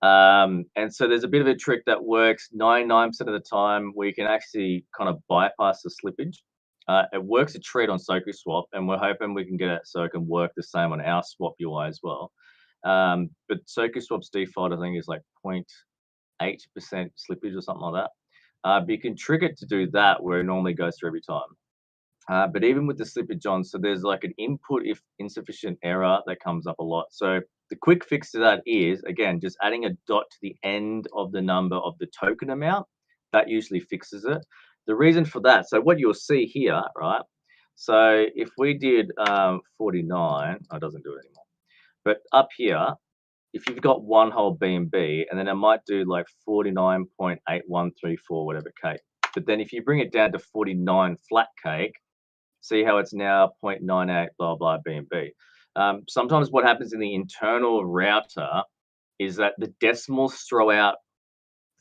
And so there's a bit of a trick that works 99% of the time where you can actually kind of bypass the slippage. It works a treat on SokuSwap, and we're hoping we can get it so it can work the same on our swap UI as well. But SokuSwap's default, I think, is like 0.8% slippage or something like that. But you can trick it to do that where it normally goes through every time. But even with the slippage on, so there's like an input if insufficient error that comes up a lot. So The quick fix to that is, again, just adding a dot to the end of the number of the token amount. That usually fixes it. The reason for that, so what you'll see here, right? So if we did 49, it doesn't do it anymore. But up here, if you've got one whole BNB, and then it might do like 49.8134, whatever cake. But then if you bring it down to 49 flat cake, see how it's now 0.98 blah blah BNB. Sometimes what happens in the internal router is that the decimals throw out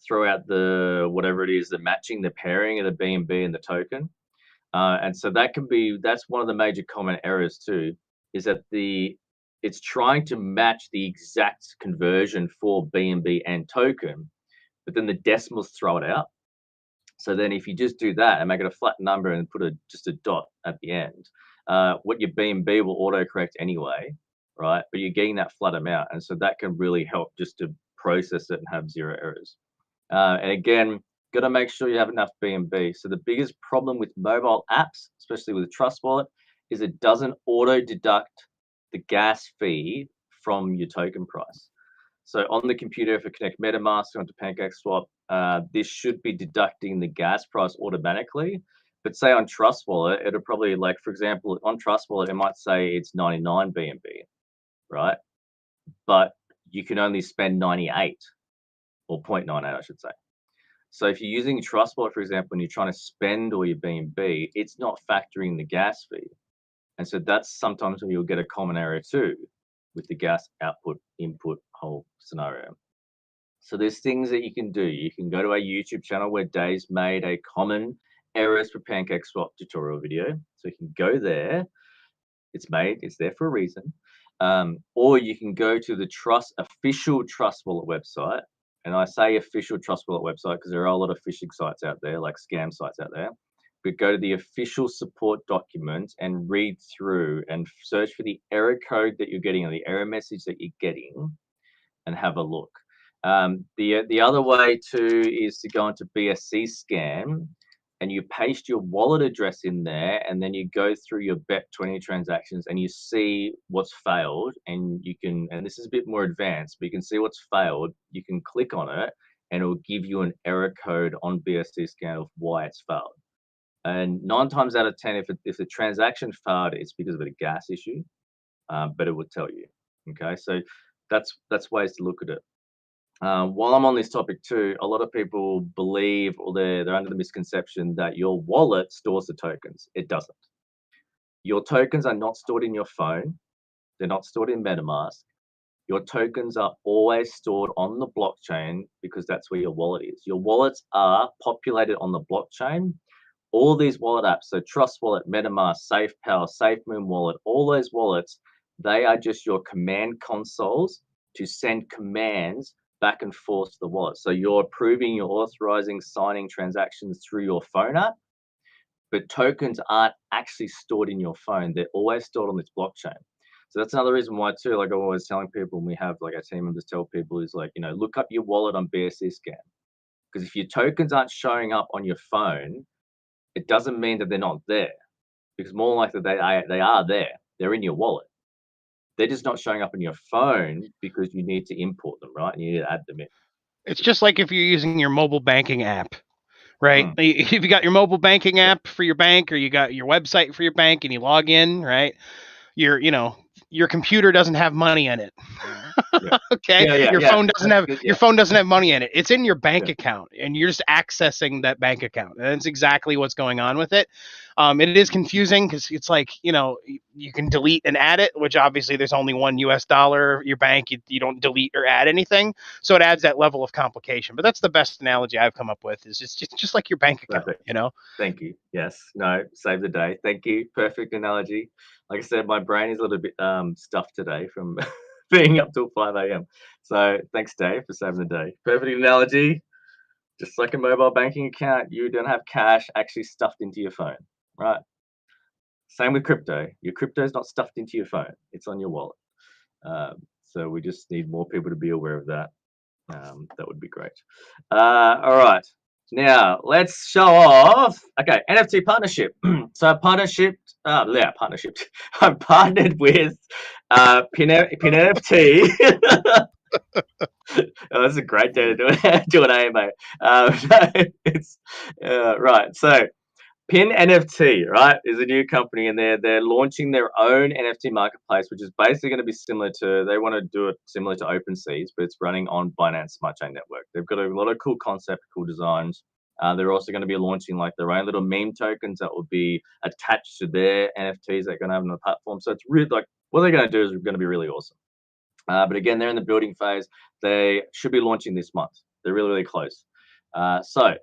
the whatever it is, the matching, the pairing of the BNB and the token. And so that's one of the major common errors too, is that it's trying to match the exact conversion for BNB and token, but then the decimals throw it out. So then if you just do that and make it a flat number and put just a dot at the end, what your BNB will autocorrect anyway, right? But you're getting that flat amount. And so that can really help just to process it and have zero errors. And again, got to make sure you have enough BNB. So the biggest problem with mobile apps, especially with Trust Wallet, is it doesn't auto deduct the gas fee from your token price. So on the computer, if I connect MetaMask onto PancakeSwap, this should be deducting the gas price automatically. But say on Trust Wallet, it'll probably, like, for example, on Trust Wallet, it might say it's 99 BNB, right? But you can only spend 98, or 0.98, I should say. So if you're using Trust Wallet, for example, and you're trying to spend all your BNB, it's not factoring the gas fee. And so that's sometimes when you'll get a common error too with the gas output input whole scenario. So there's things that you can do. You can go to our YouTube channel where Dave's made a common errors for PancakeSwap tutorial video. So you can go there. It's there for a reason. Or you can go to the official Trust Wallet website. And I say official Trust Wallet website because there are a lot of phishing sites out there, like scam sites out there. But go to the official support documents and read through and search for the error code that you're getting or the error message that you're getting and have a look. The other way too is to go into BSC Scan and you paste your wallet address in there, and then you go through your Bet20 transactions and you see what's failed, and you can, and this is a bit more advanced, but you can see what's failed. You can click on it and it will give you an error code on BSC Scan of why it's failed. And 9 times out of 10, if the transaction failed, it's because of a gas issue, but it would tell you. Okay, so that's ways to look at it. While I'm on this topic too, a lot of people believe, or they're under the misconception that your wallet stores the tokens. It doesn't. Your tokens are not stored in your phone. They're not stored in MetaMask. Your tokens are always stored on the blockchain because that's where your wallet is. Your wallets are populated on the blockchain. All these wallet apps, so Trust Wallet, MetaMask, SafePal, SafeMoon Wallet, all those wallets, they are just your command consoles to send commands back and forth to the wallet. So you're approving, you're authorizing, signing transactions through your phone app, but tokens aren't actually stored in your phone. They're always stored on this blockchain. So that's another reason why too, like I'm always telling people, when we have, like, our team members tell people, is like, look up your wallet on BSC Scan. Because if your tokens aren't showing up on your phone, it doesn't mean that they're not there, because more likely they are there. They're in your wallet. They're just not showing up on your phone because you need to import them, right? And you need to add them in. It's just like if you're using your mobile banking app, right? If you got your mobile banking app for your bank, or you got your website for your bank, and you log in, right? Your computer doesn't have money in it. Yeah. Okay. Your phone doesn't have your phone doesn't have money in it. It's in your bank Yeah. account, and you're just accessing that bank account. And that's exactly what's going on with it. It is confusing because it's like, you can delete and add it, which obviously there's only $1 US. Your bank, you don't delete or add anything. So it adds that level of complication. But that's the best analogy I've come up with, is just like your bank account, Perfect. Thank you. Yes. No, save the day. Thank you. Perfect analogy. Like I said, my brain is a little bit stuffed today from being up till 5 a.m. So thanks, Dave, for saving the day. Perfect analogy. Just like a mobile banking account, you don't have cash actually stuffed into your phone, right? Same with crypto. Your crypto is not stuffed into your phone. It's on your wallet. So we just need more people to be aware of that. That would be great. All right. Now let's show off. Okay, NFT partnership. So a partnership yeah, partnerships. I'm partnered with Pin NFT. Oh, that's a great day to do it. Do an AMA. It's right. So Pin NFT, right, is a new company, and they're launching their own NFT marketplace, which is basically going to be similar to. They want to do it similar to OpenSeas, but it's running on Binance Smart Chain Network. They've got a lot of cool concepts, cool designs. They're also going to be launching like their own little meme tokens that will be attached to their NFTs they're going to have on the platform. So it's really like what they're going to do is going to be really awesome. But again, they're in the building phase. They should be launching this month. They're really, really close. So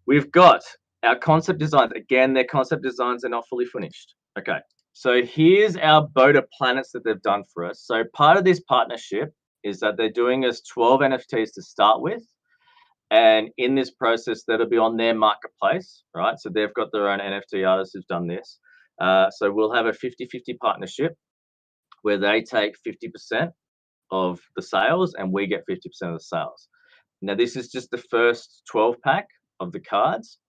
we've got our concept designs. Again, their concept designs are not fully finished. Okay, so here's our Boda planets that they've done for us. So part of this partnership is that they're doing us 12 NFTs to start with. And in this process, that'll be on their marketplace, right? So they've got their own NFT artists who've done this. So we'll have a 50-50 partnership where they take 50% of the sales and we get 50% of the sales. Now, this is just the first 12 pack of the cards.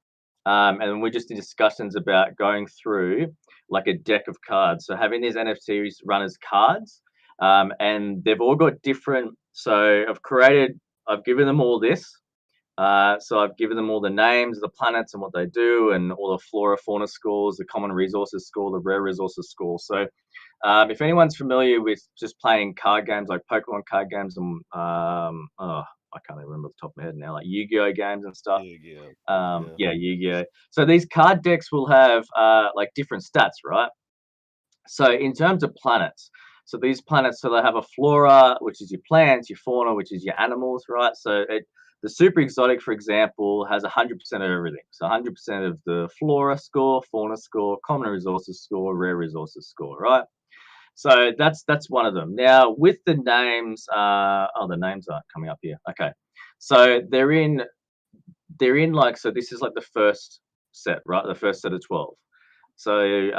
And we're just in discussions about going through like a deck of cards. So having these NFTs run as cards, and they've all got different. So I've given them all this. So I've given them all the names of the planets and what they do, and all the flora, fauna scores, the common resources score, the rare resources score. So if anyone's familiar with just playing card games like Pokemon card games and I can't even remember off the top of my head now, like Yu-Gi-Oh games and stuff. Yeah, Yu-Gi-Oh. So these card decks will have like different stats, right? So in terms of planets, so these planets, so they have a flora, which is your plants, your fauna, which is your animals, right? So the super exotic, for example, has 100% of everything. So 100% of the flora score, fauna score, common resources score, rare resources score, right? So that's one of them. Now with the names, the names aren't coming up here. Okay, so they're in like, so this is like the first set, right? The first set of 12. So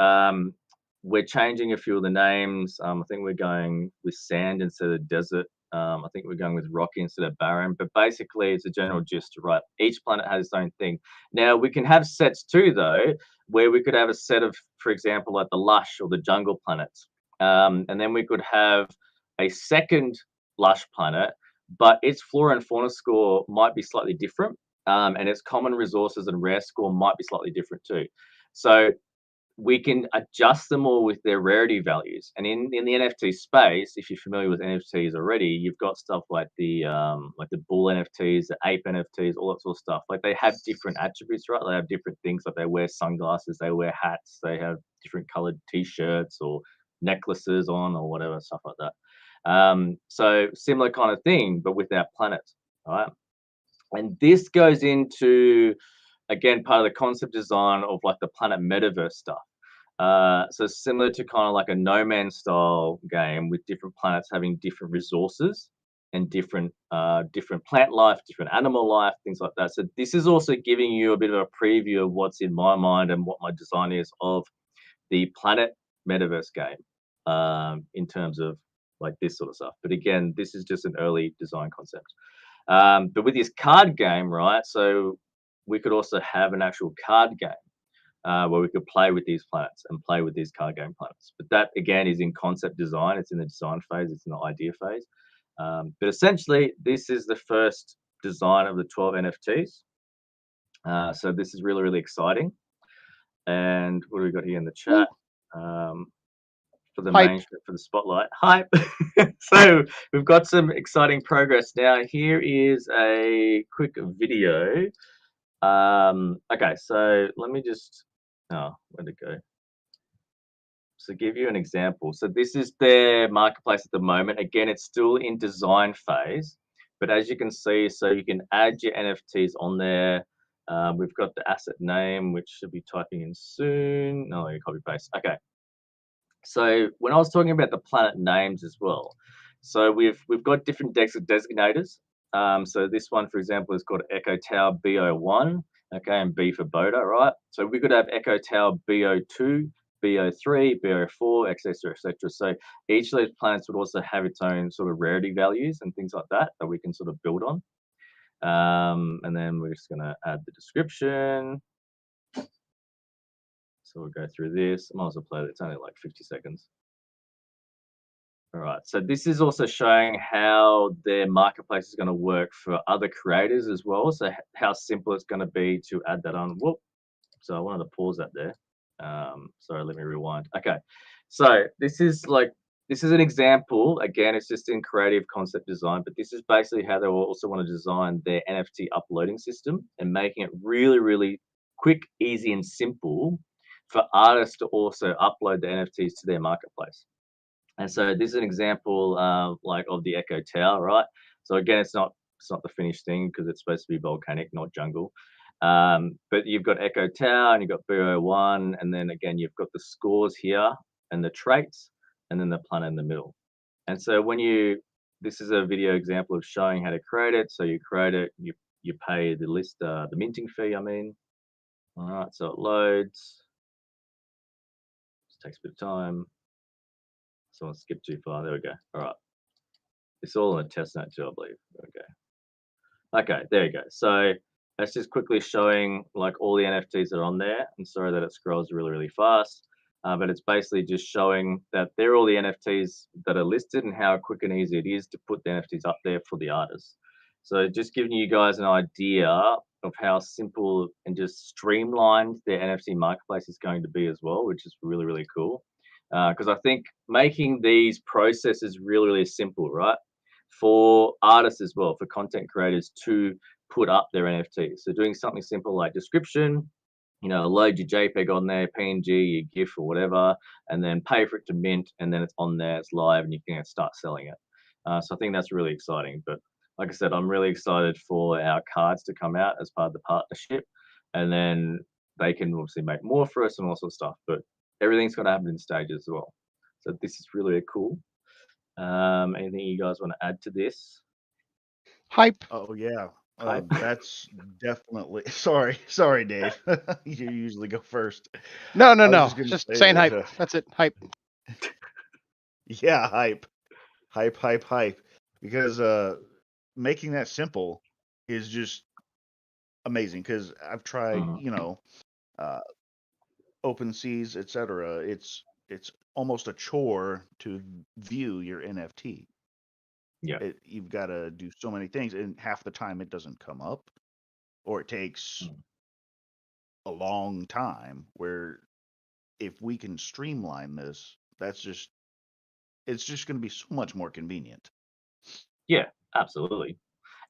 we're changing a few of the names. I think we're going with sand instead of desert. I think we're going with rocky instead of barren. But basically, it's a general gist, right? Each planet has its own thing. Now, we can have sets too, though, where we could have a set of, for example, like the lush or the jungle planets. And then we could have a second lush planet, but its flora and fauna score might be slightly different. And its common resources and rare score might be slightly different too. So we can adjust them all with their rarity values. And in the NFT space, if you're familiar with NFTs already, you've got stuff like the bull NFTs, the ape NFTs, all that sort of stuff. Like they have different attributes, right? They have different things, like they wear sunglasses, they wear hats, they have different colored t-shirts or necklaces on or whatever, stuff like that. So similar kind of thing, but with our planets, right? And this goes into, again, part of the concept design of like the planet metaverse stuff. So similar to kind of like a No Man's style game with different planets having different resources and different plant life, different animal life, things like that. So this is also giving you a bit of a preview of what's in my mind and what my design is of the planet metaverse game in terms of like this sort of stuff. But again, this is just an early design concept. But with this card game, right? So we could also have an actual card game where we could play with these planets and play with these card game planets. But that again is in concept design. It's in the design phase. It's in the idea phase. But essentially, this is the first design of the 12 NFTs. So this is really, really exciting. And what do we got here in the chat? For the Hype. main for the spotlight. Hype. So we've got some exciting progress now. Here is a quick video. Okay, so let me just where'd it go? So give you an example. So this is their marketplace at the moment. Again, it's still in design phase, but as you can see, so you can add your NFTs on there. We've got the asset name, which should be typing in soon. No, you copy paste. Okay. So when I was talking about the planet names as well, so we've got different decks of designators. So this one, for example, is called Echo Tower BO1, okay, and B for Boda, right? So we could have Echo Tower BO2, BO3, BO4, etc., etc. So each of those planets would also have its own sort of rarity values and things like that we can sort of build on. And then we're just going to add the description. So we'll go through this. I might as well play it. It's only like 50 seconds. All right, so this is also showing how their marketplace is going to work for other creators as well. So how simple it's going to be to add that on. Whoop. So I wanted to pause that there. Sorry, let me rewind. Okay, so this is an example. Again, it's just in creative concept design, but this is basically how they will also want to design their NFT uploading system and making it really, really quick, easy, and simple for artists to also upload the NFTs to their marketplace. And so this is an example like of the Echo Tower, right? So again, it's not the finished thing because it's supposed to be volcanic, not jungle. But you've got Echo Tower and you've got BO1, and then again you've got the scores here and the traits, and then the planet in the middle. And so this is a video example of showing how to create it. So you create it, you pay the list, the minting fee. I mean, all right. So it loads. Just takes a bit of time. Someone skipped too far. There we go. All right. It's all in a testnet too, I believe. Okay, there you go. So that's just quickly showing like all the NFTs that are on there. I'm sorry that it scrolls really, really fast, but it's basically just showing that they're all the NFTs that are listed and how quick and easy it is to put the NFTs up there for the artists. So just giving you guys an idea of how simple and just streamlined their NFT marketplace is going to be as well, which is really, really cool. Because I think making these processes really, really simple, right? For artists as well, for content creators to put up their NFTs. So doing something simple like description, load your JPEG on there, PNG, your GIF or whatever, and then pay for it to mint, and then it's on there, it's live, and you can start selling it. So I think that's really exciting. But like I said, I'm really excited for our cards to come out as part of the partnership, and then they can obviously make more for us and all sorts of stuff. But everything's got to happen in stages as well. So this is really, really cool. Anything you guys want to add to this? Hype. Oh yeah. Hype. That's definitely sorry, Dave. You usually go first. No. I was just gonna Just say saying that, hype. That's it. Hype. yeah, hype. Because making that simple is just amazing. Because I've tried, uh, OpenSeas, etc. It's almost a chore to view your NFT. Yeah. You've got to do so many things, and half the time it doesn't come up, or it takes a long time. Where if we can streamline this, it's just going to be so much more convenient. Yeah, absolutely.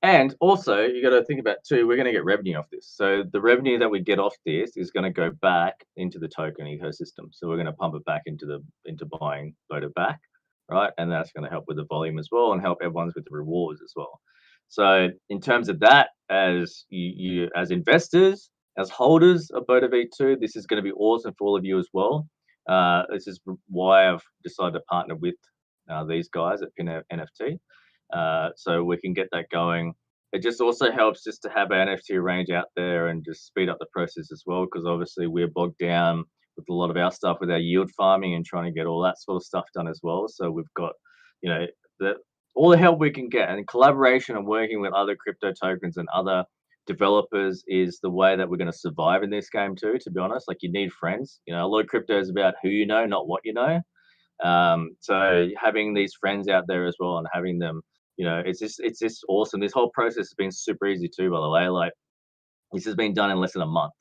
And also, you got to think about too, we're going to get revenue off this. So the revenue that we get off this is going to go back into the token ecosystem. So we're going to pump it back into buying Boda back, right? And that's going to help with the volume as well and help everyone's with the rewards as well. So in terms of that, as you as investors, as holders of BODAV2, this is going to be awesome for all of you as well. This is why I've decided to partner with these guys at Pin NFT. So we can get that going. It just also helps just to have an NFT range out there and just speed up the process as well, because obviously we're bogged down with a lot of our stuff with our yield farming and trying to get all that sort of stuff done as well. So we've got, all the help we can get, and collaboration and working with other crypto tokens and other developers is the way that we're going to survive in this game too, to be honest. Like, you need friends. A lot of crypto is about who you know, not what you know. So having these friends out there as well and having them, it's just awesome. This whole process has been super easy too, by the way. Like, this has been done in less than a month.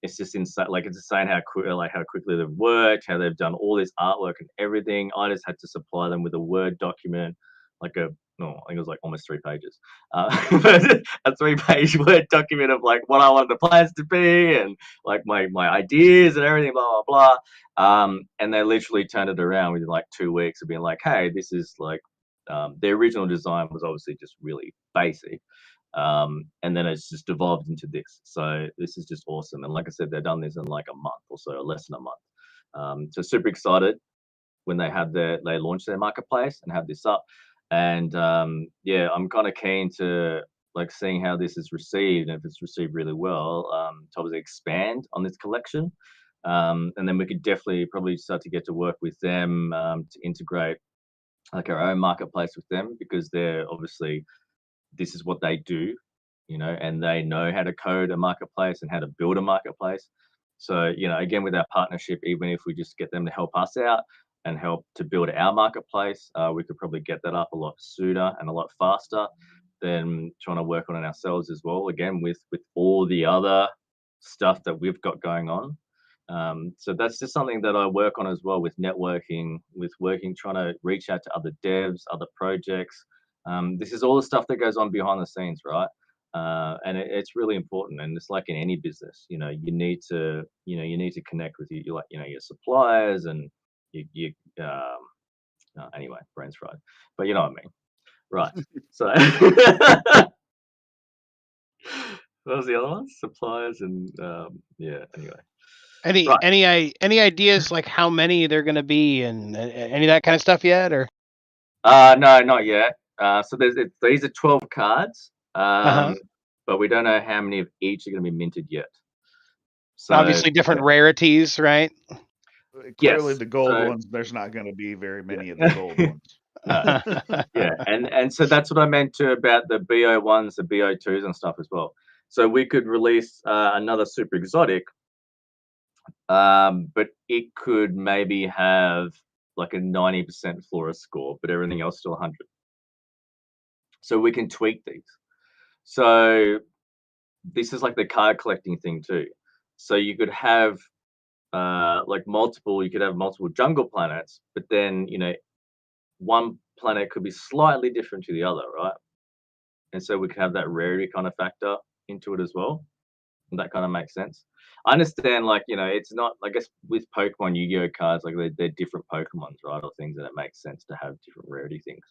It's just insane. Like, it's insane how quickly they've worked, how they've done all this artwork and everything. I just had to supply them with a Word document, I think it was like almost 3 pages. A 3-page Word document of like what I wanted the plans to be and like my ideas and everything, blah, blah, blah. And they literally turned it around within like 2 weeks of being like, hey, this is like, the original design was obviously just really basic. And then it's just evolved into this. So this is just awesome. And like I said, they've done this in like a month or so, or less than a month. So super excited when they launch their marketplace and have this up. And yeah, I'm kind of keen to like seeing how this is received, and if it's received really well, to obviously expand on this collection. And then we could definitely probably start to get to work with them to integrate like our own marketplace with them, because they're obviously, this is what they do, and they know how to code a marketplace and how to build a marketplace. So, you know, again, with our partnership, even if we just get them to help us out and help to build our marketplace, we could probably get that up a lot sooner and a lot faster than trying to work on it ourselves as well. Again, with all the other stuff that we've got going on. So that's just something that I work on as well, with networking, with working, trying to reach out to other devs, other projects. This is all the stuff that goes on behind the scenes, right? And it's really important. And it's like in any business, you know, you need to connect with your suppliers and anyway, brain's fried, but you know what I mean, right? So what was the other one? Suppliers and yeah. Anyway, right. Any ideas like how many they're going to be and any of that kind of stuff yet, or? No, not yet. So these are 12 cards, but we don't know how many of each are going to be minted yet. So Obviously, different rarities, right? Clearly, yes. the gold So, ones. There's not going to be very many of the gold ones. no. Yeah, and so that's what I meant to about the BO1s, the BO2s, and stuff as well. So we could release another super exotic, but it could maybe have like a 90% flora score, but everything else still 100. So we can tweak these. So this is like the card collecting thing too. So you could have you could have multiple jungle planets, but then, you know, one planet could be slightly different to the other, right? And so we could have that rarity kind of factor into it as well. And that kind of makes sense. I understand, like, you know, it's not, I guess, with Pokemon Yu-Gi-Oh cards, like they're different Pokemons, right? Or things, and it makes sense to have different rarity things.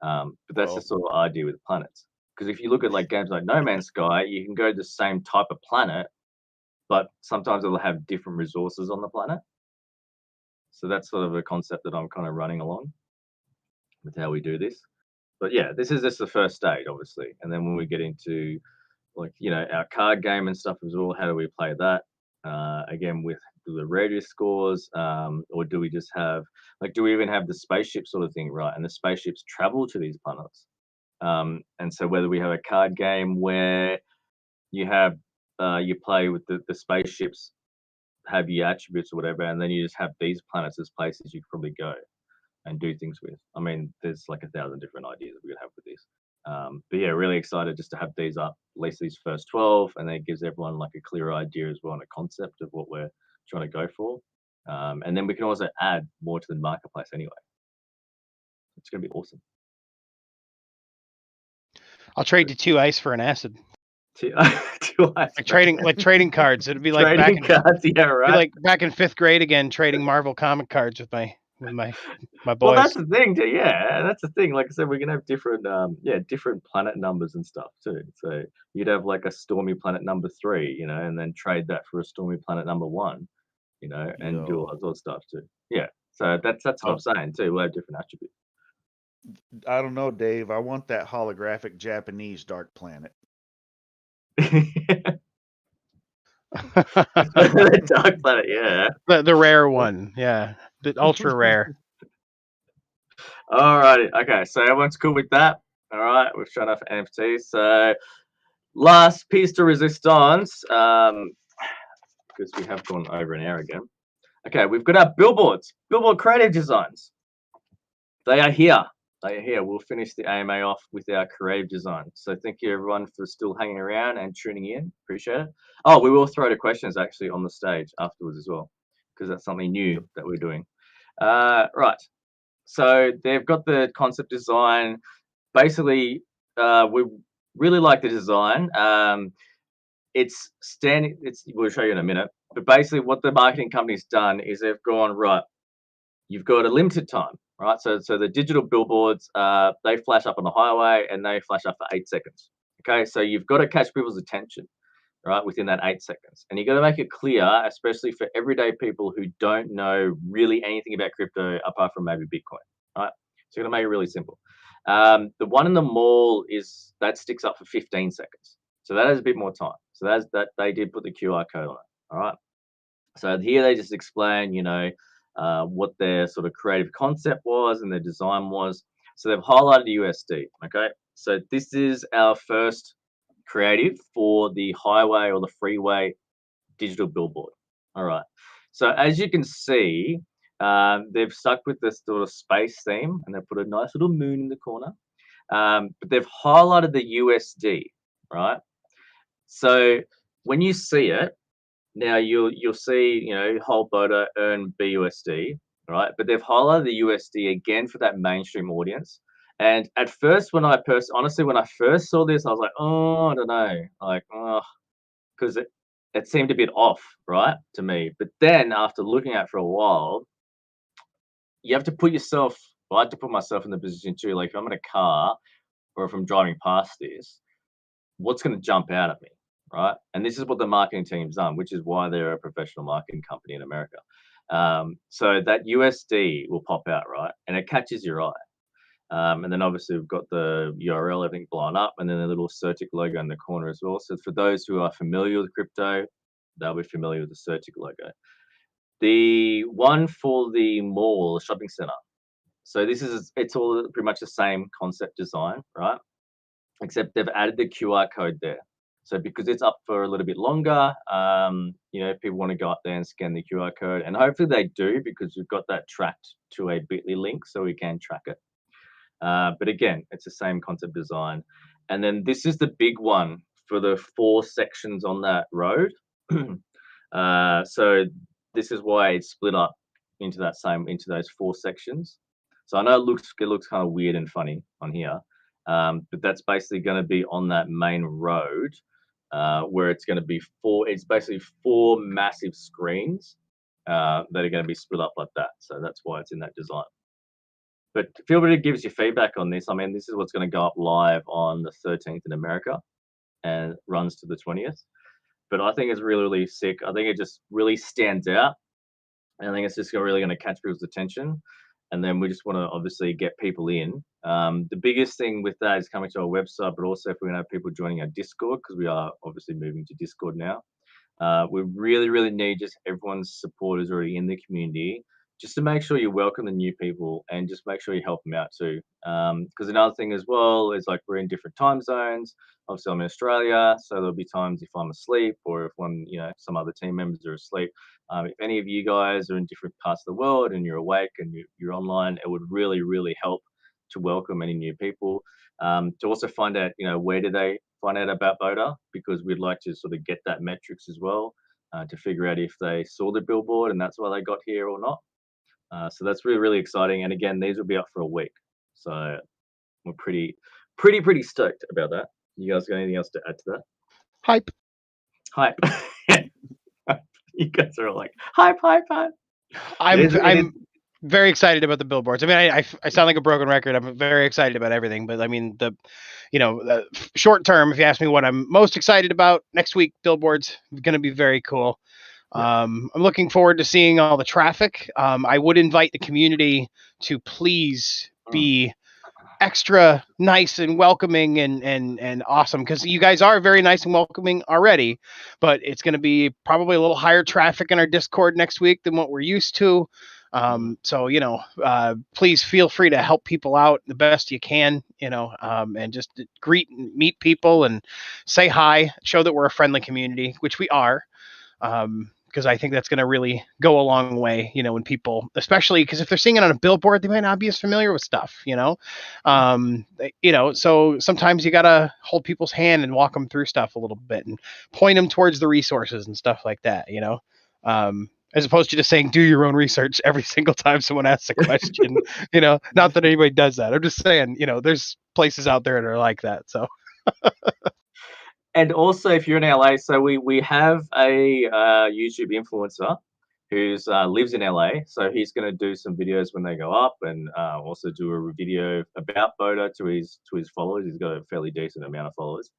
But that's the Well, sort of idea with planets. Because if you look at like games like No Man's Sky, you can go to the same type of planet, but sometimes it'll have different resources on the planet. So that's sort of a concept that I'm kind of running along with how we do this. But yeah, this is just the first stage, obviously. And then when we get into, like, you know, our card game and stuff as well, how do we play that? Again, with the radius scores, or do we just have, like, do we even have the spaceship sort of thing, right? And the spaceships travel to these planets. And so whether we have a card game where you have, you play with the spaceships, have your attributes or whatever, and then you just have these planets as places you could probably go and do things with. I mean, there's like 1,000 different ideas that we could have with this. But yeah, really excited just to have these up, at least these first 12, and then it gives everyone like a clear idea as well and a concept of what we're trying to go for. And then we can also add more to the marketplace anyway. It's going to be awesome. I'll trade you 2 ice for an acid. Like trading cards. It'd be like trading cards, yeah, right. Be like back in 5th grade again, trading Marvel comic cards with my boys. Well, that's the thing too. Yeah, that's the thing. Like I said, we can have different, different planet numbers and stuff too. So you'd have like a stormy planet number 3, you know, and then trade that for a stormy planet number 1, you know, and do all that sort of stuff too. Yeah. So that's what I'm saying too. We'll have different attributes. I don't know, Dave. I want that holographic Japanese dark planet. The dark planet, yeah. The rare one, yeah. The ultra rare. Alrighty, okay, so everyone's cool with that. Alright, we've shown off NFTs. So last piece de resistance, because we have gone over an hour again. Okay, we've got our billboards, billboard creative designs. They are here. They are here. We'll finish the AMA off with our creative design. So thank you everyone for still hanging around and tuning in. Appreciate it. Oh, we will throw the questions actually on the stage afterwards as well, because that's something new that we're doing. Right. So they've got the concept design. Basically, we really like the design. It's standing. We'll show you in a minute. But basically, what the marketing company's done is they've gone, right, you've got a limited time, right? So the digital billboards, they flash up on the highway and they flash up for 8 seconds. Okay, so you've got to catch people's attention, right, within that 8 seconds. And you've got to make it clear, especially for everyday people who don't know really anything about crypto apart from maybe Bitcoin, right? So you're going to make it really simple. The one in the mall that sticks up for 15 seconds. So that has a bit more time. So that they did put the QR code on it, all right? So here they just explain, you know, what their sort of creative concept was and their design was. So they've highlighted the USD, okay? So this is our first creative for the highway or the freeway digital billboard, All right. So as you can see, they've stuck with this sort of space theme, and they've put a nice little moon in the corner. But they've highlighted the USD, right? So when you see it, now you'll see, whole Boda earn BUSD, right? But they've highlighted the USD again for that mainstream audience. And at first, honestly, when I first saw this, I was like, oh, I don't know, like, oh, because it seemed a bit off, right, to me. But then after looking at it for a while, you have to put yourself. Well, I have to put myself in the position too. Like if I'm in a car or if I'm driving past this, what's going to jump out at me, right? And this is what the marketing team's done, which is why they're a professional marketing company in America. So that USD will pop out, right, and it catches your eye. And then obviously we've got the URL, everything blown up, and then the little Certic logo in the corner as well. So for those who are familiar with crypto, they'll be familiar with the Certic logo. The one for the mall, shopping center. So it's all pretty much the same concept design, right? Except they've added the QR code there. So because it's up for a little bit longer, people want to go up there and scan the QR code, and hopefully they do because we've got that tracked to a bit.ly link so we can track it. But again, it's the same concept design. And then this is the big one for the 4 sections on that road. So this is why it's split up into those 4 sections. So I know it looks kind of weird and funny on here, but that's basically going to be on that main road where it's going to be it's basically 4 massive screens that are going to be split up like that. So that's why it's in that design. But feel free to give us your feedback on this. I mean, this is what's going to go up live on the 13th in America and runs to the 20th. But I think it's really, really sick. I think it just really stands out. And I think it's just really going to catch people's attention. And then we just want to obviously get people in. The biggest thing with that is coming to our website, but also if we're going to have people joining our Discord, because we are obviously moving to Discord now. We really, really need just everyone's support is already in the community, just to make sure you welcome the new people and just make sure you help them out too. Because another thing as well is like we're in different time zones. Obviously, I'm in Australia, so there'll be times if I'm asleep or if some other team members are asleep. If any of you guys are in different parts of the world and you're awake and you're online, it would really, really help to welcome any new people. To also find out, where do they find out about Boda, because we'd like to sort of get that metrics as well to figure out if they saw the billboard and that's why they got here or not. So that's really, really exciting. And again, these will be up for a week. So we're pretty stoked about that. You guys got anything else to add to that? Hype. You guys are all like, hype. I'm very excited about the billboards. I mean, I sound like a broken record. I'm very excited about everything, but I mean, the short term, if you ask me what I'm most excited about next week, billboards going to be very cool. Yeah. I'm looking forward to seeing all the traffic. I would invite the community to please be extra nice and welcoming and awesome, because you guys are very nice and welcoming already, but it's going to be probably a little higher traffic in our Discord next week than what we're used to. So, please feel free to help people out the best you can, and just greet and meet people and say hi, show that we're a friendly community, which we are. Because I think that's going to really go a long way, when people, especially because if they're seeing it on a billboard, they might not be as familiar with stuff, so sometimes you got to hold people's hand and walk them through stuff a little bit and point them towards the resources and stuff like that, as opposed to just saying, do your own research every single time someone asks a question, not that anybody does that. I'm just saying, there's places out there that are like that. So. And also, if you're in LA, so we have a YouTube influencer who lives in LA. So he's going to do some videos when they go up, and also do a video about Boda to his followers. He's got a fairly decent amount of followers.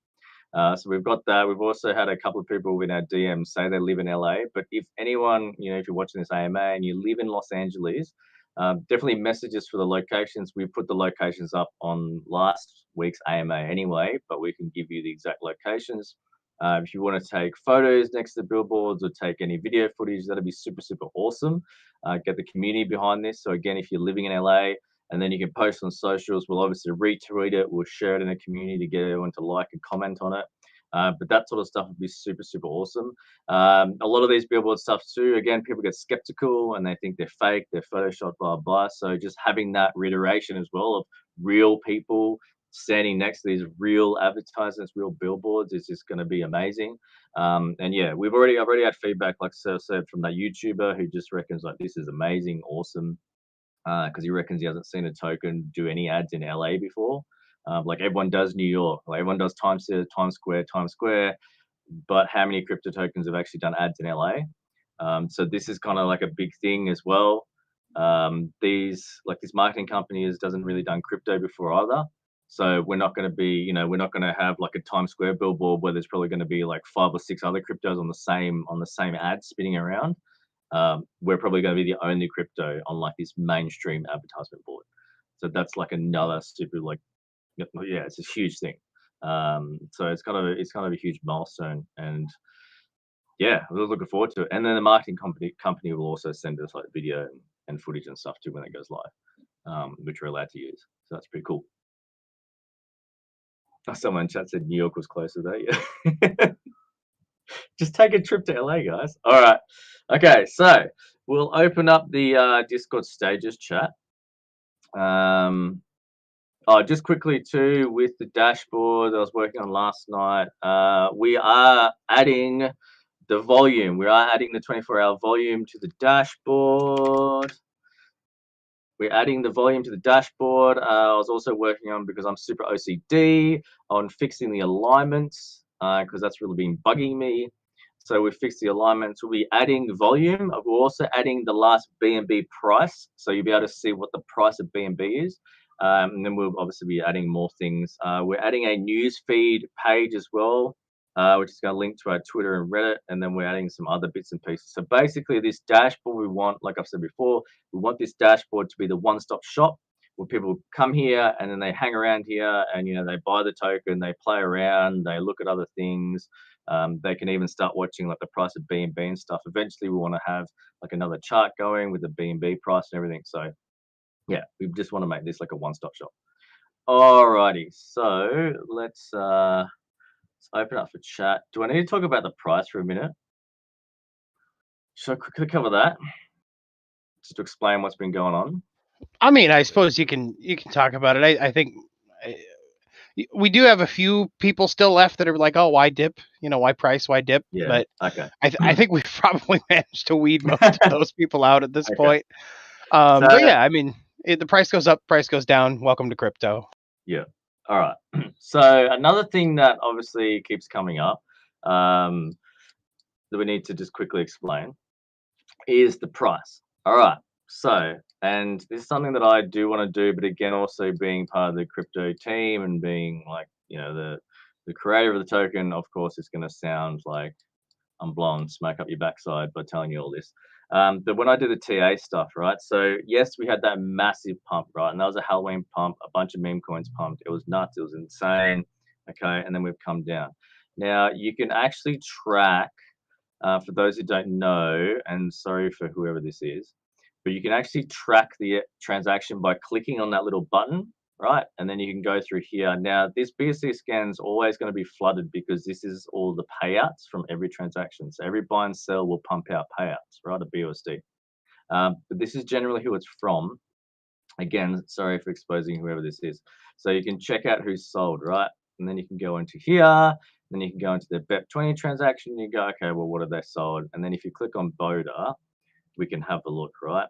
So we've got that. We've also had a couple of people in our DMs say they live in LA. But if anyone, if you're watching this AMA and you live in Los Angeles, definitely message us for the locations. We put the locations up on last week's AMA anyway, but we can give you the exact locations. If you want to take photos next to the billboards or take any video footage, that'd be super, super awesome. Get the community behind this. So again, if you're living in LA, and then you can post on socials, we'll obviously retweet it. We'll share it in the community to get everyone to like and comment on it. But that sort of stuff would be super, super awesome. A lot of these billboard stuff too, again, people get skeptical and they think they're fake, they're photoshopped, blah, blah. So just having that reiteration as well of real people standing next to these real advertisements, real billboards is just going to be amazing. And yeah, I've already had feedback, like Sir said, from that YouTuber who just reckons like this is amazing, awesome, because he reckons he hasn't seen a token do any ads in LA before. Like everyone does New York, like everyone does Times Square, but how many crypto tokens have actually done ads in LA? So this is kind of like a big thing as well. This marketing company doesn't really done crypto before either. So we're not going to be, we're not going to have like a Times Square billboard where there's probably going to be like 5 or 6 other cryptos on the same ad spinning around. We're probably going to be the only crypto on like this mainstream advertisement board. So that's like another super it's a huge thing. So it's kind of a huge milestone, and yeah, we're looking forward to it. And then the marketing company will also send us like video and footage and stuff too when it goes live, which we're allowed to use. So that's pretty cool. Someone in chat said New York was close today. Yeah. Just take a trip to LA, guys. All right. Okay, so we'll open up the Discord stages chat. Just quickly too, with the dashboard I was working on last night, we are adding the volume. We are adding the 24-hour volume to the dashboard. We're adding the volume to the dashboard. I was also working on, because I'm super OCD, on fixing the alignments, because that's really been bugging me. So we fixed the alignments. We'll be adding volume. We're also adding the last BNB price, so you'll be able to see what the price of BNB is. And then we'll obviously be adding more things. We're adding a news feed page as well, which is going to link to our Twitter and Reddit, and then we're adding some other bits and pieces. So basically, this dashboard we want, like I've said before, we want this dashboard to be the one-stop shop where people come here and then they hang around here and they buy the token, they play around, they look at other things. They can even start watching like the price of BNB and stuff. Eventually, we want to have like another chart going with the BNB price and everything. So yeah, we just want to make this like a one-stop shop. Alrighty, so let's open up for chat. Do I need to talk about the price for a minute? Should I quickly cover that? Just to explain what's been going on. I mean, I suppose you can talk about it. I think we do have a few people still left that are like, oh, why dip? Why price? Why dip? Yeah. But okay. I think we've probably managed to weed most of those people out at this point. So, but yeah, I mean, the price goes up, price goes down. Welcome to crypto. Yeah. All right. So another thing that obviously keeps coming up that we need to just quickly explain is the price. All right. So, and this is something that I do want to do, but again, also being part of the crypto team and being like, the creator of the token, of course, it's going to sound like I'm blowing smoke up your backside by telling you all this. But when I do the TA stuff, right? So yes, we had that massive pump, right? And that was a Halloween pump, a bunch of meme coins pumped. It was nuts. It was insane. Okay. And then we've come down. Now you can actually track, for those who don't know, and sorry for whoever this is, but you can actually track the transaction by clicking on that little button, right? And then you can go through here. Now, this BSC scan is always going to be flooded because this is all the payouts from every transaction. So every buy and sell will pump out payouts, right, a BUSD. But this is generally who it's from. Again, sorry for exposing whoever this is. So you can check out who's sold, right? And then you can go into here. Then you can go into the BEP20 transaction. You go, okay, well, what have they sold? And then if you click on Boda, we can have a look, right?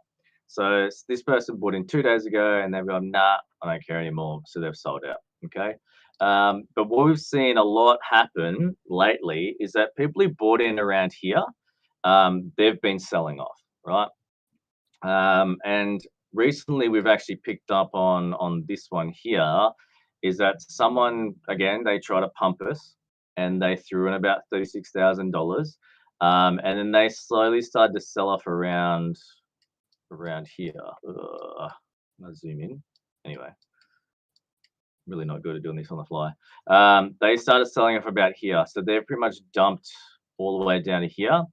So this person bought in 2 days ago and they've gone, nah, I don't care anymore. So they've sold out, okay? But what we've seen a lot happen lately is that people who bought in around here, they've been selling off, right? And recently we've actually picked up on this one here, is that someone, again, they try to pump us and they threw in about $36,000. And then they slowly started to sell off around here. I'll zoom in. Anyway, really not good at doing this on the fly. They started selling off about here. So they've pretty much dumped all the way down to here,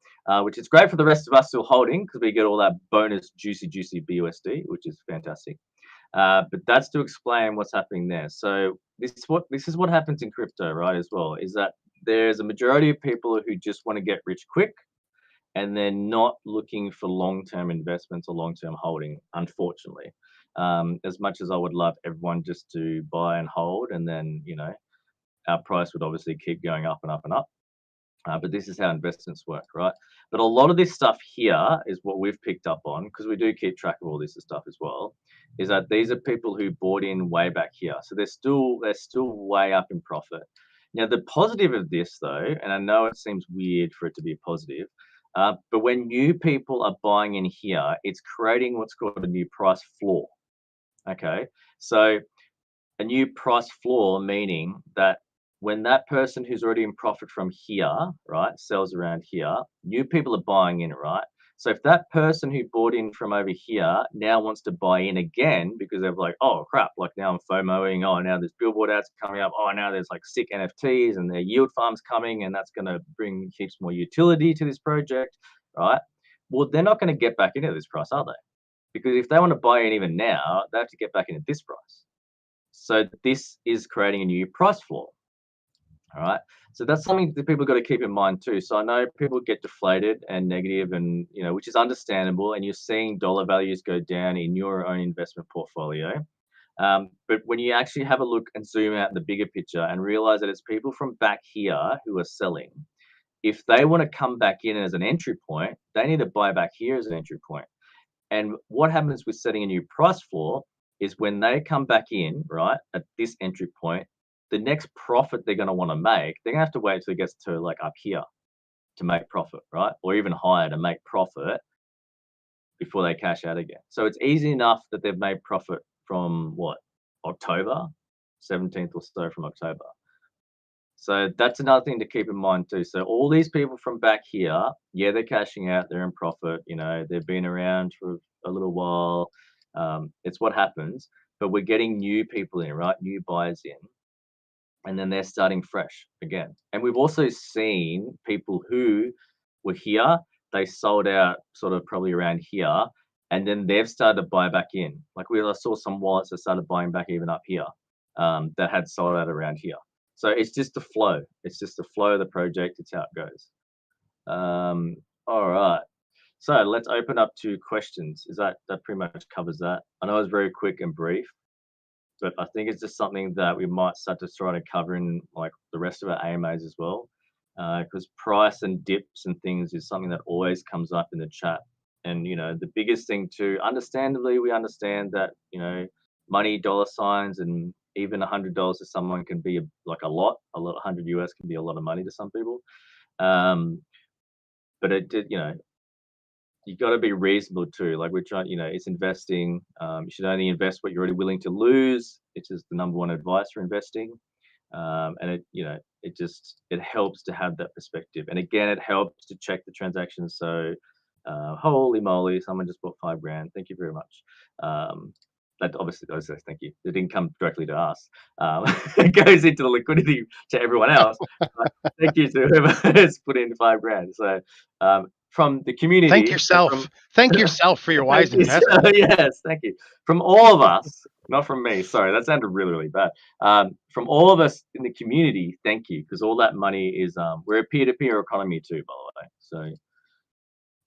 which is great for the rest of us still holding because we get all that bonus juicy BUSD, which is fantastic. But that's to explain what's happening there. So this is what happens in crypto, right? As well, is that there's a majority of people who just want to get rich quick, and they're not looking for long-term investments or long-term holding, unfortunately. As much as I would love everyone just to buy and hold, and then, you know, our price would obviously keep going up and up and up. But this is how investments work, right? But a lot of this stuff here is what we've picked up on, because we do keep track of all this stuff as well, is that these are people who bought in way back here. So they're still way up in profit. Now, the positive of this, though, and I know it seems weird for it to be a positive, but when new people are buying in here, it's creating what's called a new price floor. Okay, so a new price floor, meaning that when that person who's already in profit from here, right, sells around here, new people are buying in, right? So if that person who bought in from over here now wants to buy in again because they're like, oh crap, like now I'm FOMOing, oh now there's billboard ads coming up, oh now there's like sick NFTs and their yield farms coming, and that's going to bring heaps more utility to this project, right? Well, they're not going to get back into this price, are they? Because if they want to buy in even now, they have to get back into this price. So this is creating a new price floor. All right. So that's something that people got to keep in mind too. So I know people get deflated and negative, and you know, which is understandable. And you're seeing dollar values go down in your own investment portfolio. But when you actually have a look and zoom out in the bigger picture and realize that it's people from back here who are selling, if they want to come back in as an entry point, they need to buy back here as an entry point. And what happens with setting a new price floor is when they come back in, right, at this entry point, the next profit they're going to want to make, they're going to have to wait till it gets to like up here to make profit, right? Or even higher to make profit before they cash out again. So it's easy enough that they've made profit from what, October, 17th or so from October. So that's another thing to keep in mind too. So all these people from back here, yeah, they're cashing out, they're in profit, you know, they've been around for a little while. It's what happens, but we're getting new people in, right? New buyers in, and then they're starting fresh again. And we've also seen people who were here, they sold out sort of probably around here, and then they've started to buy back in. Like I saw some wallets that started buying back even up here, that had sold out around here. So it's just the flow. It's just the flow of the project. It's how it goes. All right. So let's open up to questions. That pretty much covers that? I know it was very quick and brief, but I think it's just something that we might start to try to cover in like the rest of our AMAs as well, because price and dips and things is something that always comes up in the chat. And you know, the biggest thing too, understandably, we understand that, you know, money, dollar signs, and even $100 to someone can be like a lot. 100 US can be a lot of money to some people. But it did, you know, you got to be reasonable too. Like we're trying, you know, it's investing. You should only invest what you're already willing to lose. It's just the number one advice for investing. And it, you know, it helps to have that perspective. And again, it helps to check the transactions. So, holy moly, someone just bought $5,000. Thank you very much. That obviously, thank you. It didn't come directly to us. It goes into the liquidity to everyone else. Thank you to whoever has put in $5,000. So, from the community. Thank yourself. Thank yourself for your wise investment. Yes, thank you. From all of us, not from me. Sorry, that sounded really, really bad. From all of us in the community, thank you, because all that money is, we're a peer-to-peer economy too, by the way. So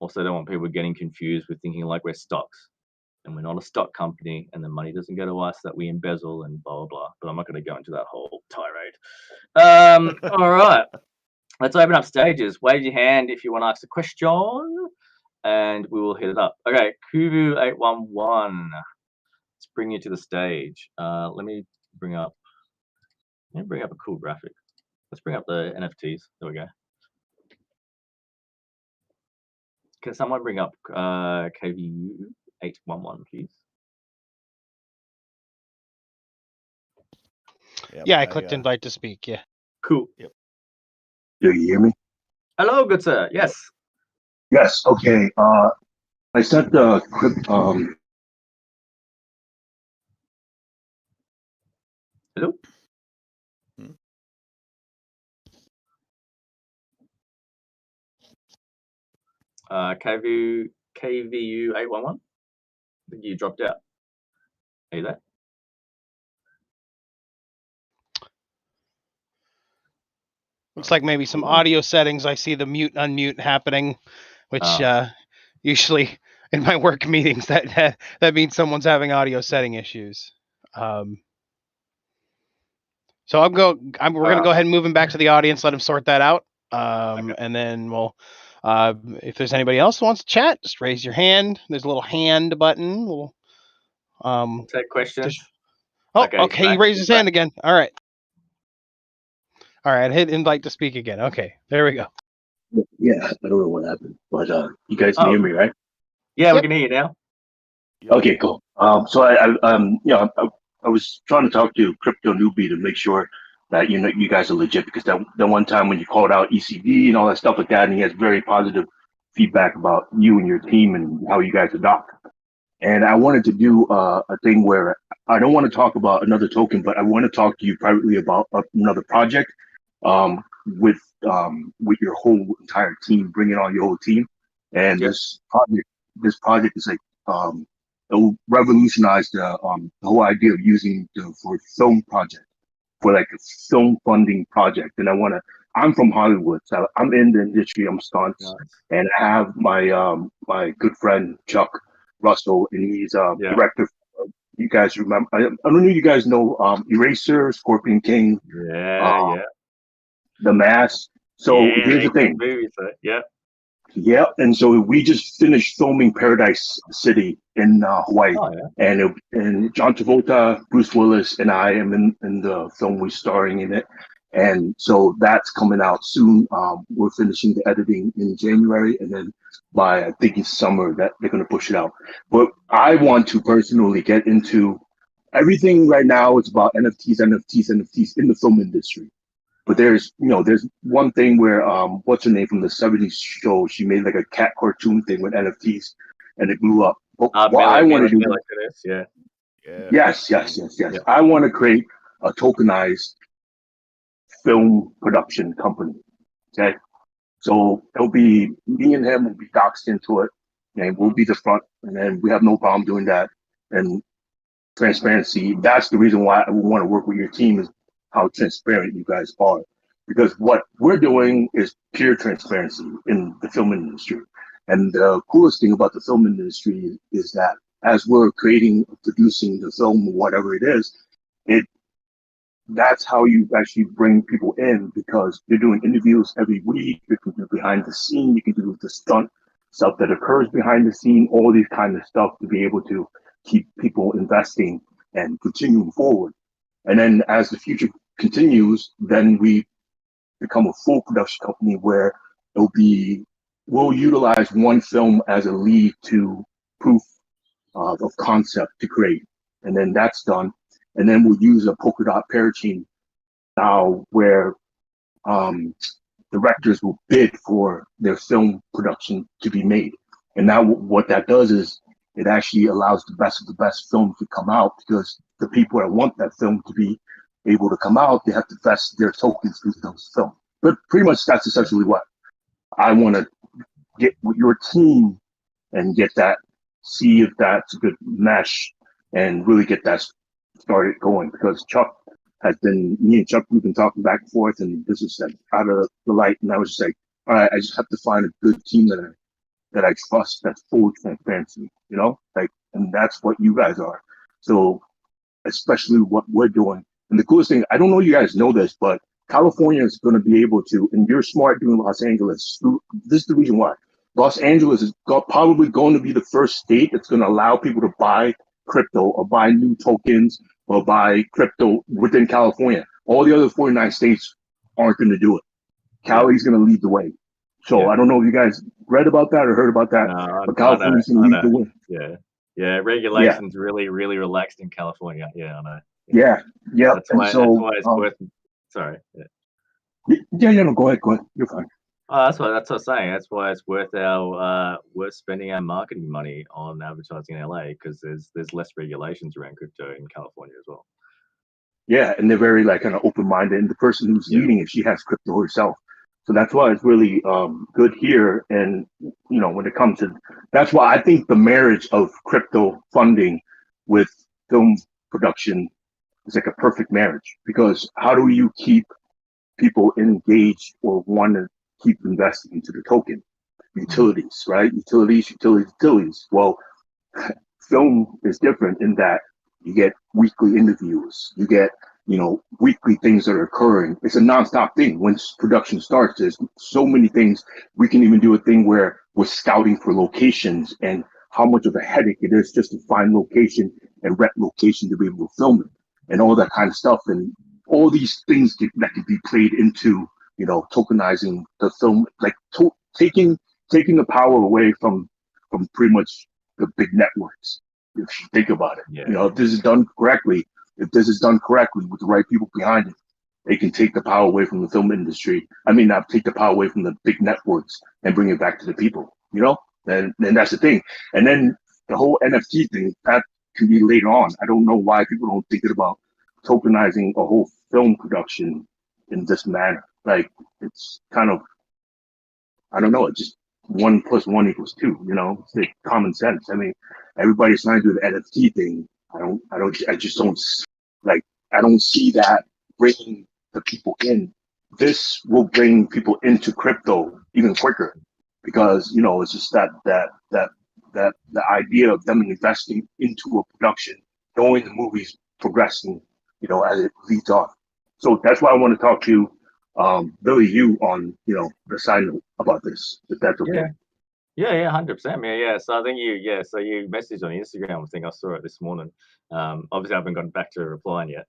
also don't want people getting confused with thinking like we're stocks, and we're not a stock company, and the money doesn't go to us that we embezzle and blah, blah, blah. But I'm not going to go into that whole tirade. All right. Let's open up stages. Wave your hand if you want to ask a question, and we will hit it up. Okay, Kuvu811. Let's bring you to the stage. Let me bring up a cool graphic. Let's bring up the NFTs. There we go. Can someone bring up KVU811, please? Yep, Yeah, I clicked invite to speak. Yeah. Cool. Yep. Do you hear me? Hello, good sir. Yes. Yes. Okay. I sent the Hello. KVU811. I think you dropped out. Are you there? Looks like maybe some Cool. audio settings. I see the mute unmute happening, which usually in my work meetings that means someone's having audio setting issues. So we're gonna go ahead and move him back to the audience. Let him sort that out, and then we'll. If there's anybody else who wants to chat, just raise your hand. There's a little hand button. We'll take questions. Okay. He raised his hand again. All right. Hit invite to speak again. Okay, there we go. Yeah, I don't know what happened, but you guys can hear me, right? Yeah, we can hear you now. Okay, cool. So I was trying to talk to Crypto Newbie to make sure that you guys are legit, because that one time when you called out ECD and all that stuff like that, and he has very positive feedback about you and your team and how you guys adopt. And I wanted to do a thing where I don't want to talk about another token, but I want to talk to you privately about another project with your whole entire team, bringing on your whole team. And this project is like it will revolutionize the whole idea of using for film project, for like a film funding project. And I'm from Hollywood, so I'm in the industry. I'm stunts, and I have my my good friend Chuck Russell, and he's director. You guys remember? I don't know. You guys know Eraser, Scorpion King, The Mask. So here's the thing. Yeah, and so we just finished filming Paradise City in Hawaii, and John Travolta, Bruce Willis, and I am in the film. We're starring in it, and so that's coming out soon. We're finishing the editing in January, and then by I think it's summer that they're going to push it out. But I want to personally get into everything right now. It's about NFTs in the film industry. But there's one thing where what's her name from the '70s show? She made like a cat cartoon thing with NFTs, and it blew up. But what I want to do, yes. I want to create a tokenized film production company. Okay, so it'll be me and him will be doxed into it, and we'll be the front, and then we have no problem doing that. And transparency. That's the reason why I want to work with your team, is how transparent you guys are. Because what we're doing is pure transparency in the film industry. And the coolest thing about the film industry is that as we're creating, producing the film, whatever it is, that's how you actually bring people in, because you're doing interviews every week. You can do behind the scene, you can do the stunt stuff that occurs behind the scene, all these kind of stuff to be able to keep people investing and continuing forward. And then as the future continues, then we become a full production company where we'll utilize one film as a lead to proof of concept to create. And then that's done. And then we'll use a polka dot parachain now where directors will bid for their film production to be made. And now what that does is it actually allows the best of the best film to come out, because the people that want that film to be able to come out, they have to vest their tokens into those films. But pretty much that's essentially what I want to get with your team and get that, see if that's a good mesh and really get that started going, because me and Chuck, we've been talking back and forth, and this is like out of the light. And I was just like, all right, I just have to find a good team that I trust, that's full transparency, and that's what you guys are. So especially what we're doing. And the coolest thing, I don't know if you guys know this, but California is going to be able to, and you're smart doing Los Angeles. This is the reason why. Los Angeles is probably going to be the first state that's going to allow people to buy crypto or buy new tokens or buy crypto within California. All the other 49 states aren't going to do it. Cali's going to lead the way. So I don't know if you guys read about that or heard about that, but California's going to lead the way. Yeah, regulations really, really relaxed in California. Yeah, I know. Yeah. That's why it's worth. Sorry. No, go ahead. You're fine. That's what I'm saying. That's why it's worth spending our marketing money on advertising in LA, because there's less regulations around crypto in California as well. Yeah, and they're very kind of open-minded, and the person who's leading it, she has crypto herself. So that's why it's really good here. And, when it comes to, that's why I think the marriage of crypto funding with film production is like a perfect marriage, because how do you keep people engage or want to keep investing into the token. Utilities, right? Utilities. Well, film is different in that you get weekly interviews, you get, weekly things that are occurring. It's a nonstop thing. Once production starts, there's so many things. We can even do a thing where we're scouting for locations and how much of a headache it is just to find location and rent location to be able to film it and all that kind of stuff. And all these things that can be played into, tokenizing the film, like taking the power away from pretty much the big networks. If you think about it, if this is done correctly, with the right people behind it, they can take the power away from the film industry. I mean, not take the power away from the big networks and bring it back to the people, and that's the thing. And then the whole NFT thing, that can be later on. I don't know why people don't think about tokenizing a whole film production in this manner. Like, it's kind of, I don't know, it's just 1 + 1 = 2, it's like common sense. I mean, everybody's trying to do the NFT thing. I just don't, like, I don't see that bringing the people in. This will bring people into crypto even quicker because, it's just that the idea of them investing into a production, knowing the movie's progressing, as it leads on. So that's why I want to talk to Billy, you on, the side note about this, if that's okay. Yeah, 100%. Yeah. So I think so you messaged on Instagram. I think I saw it this morning. Obviously I haven't gotten back to replying yet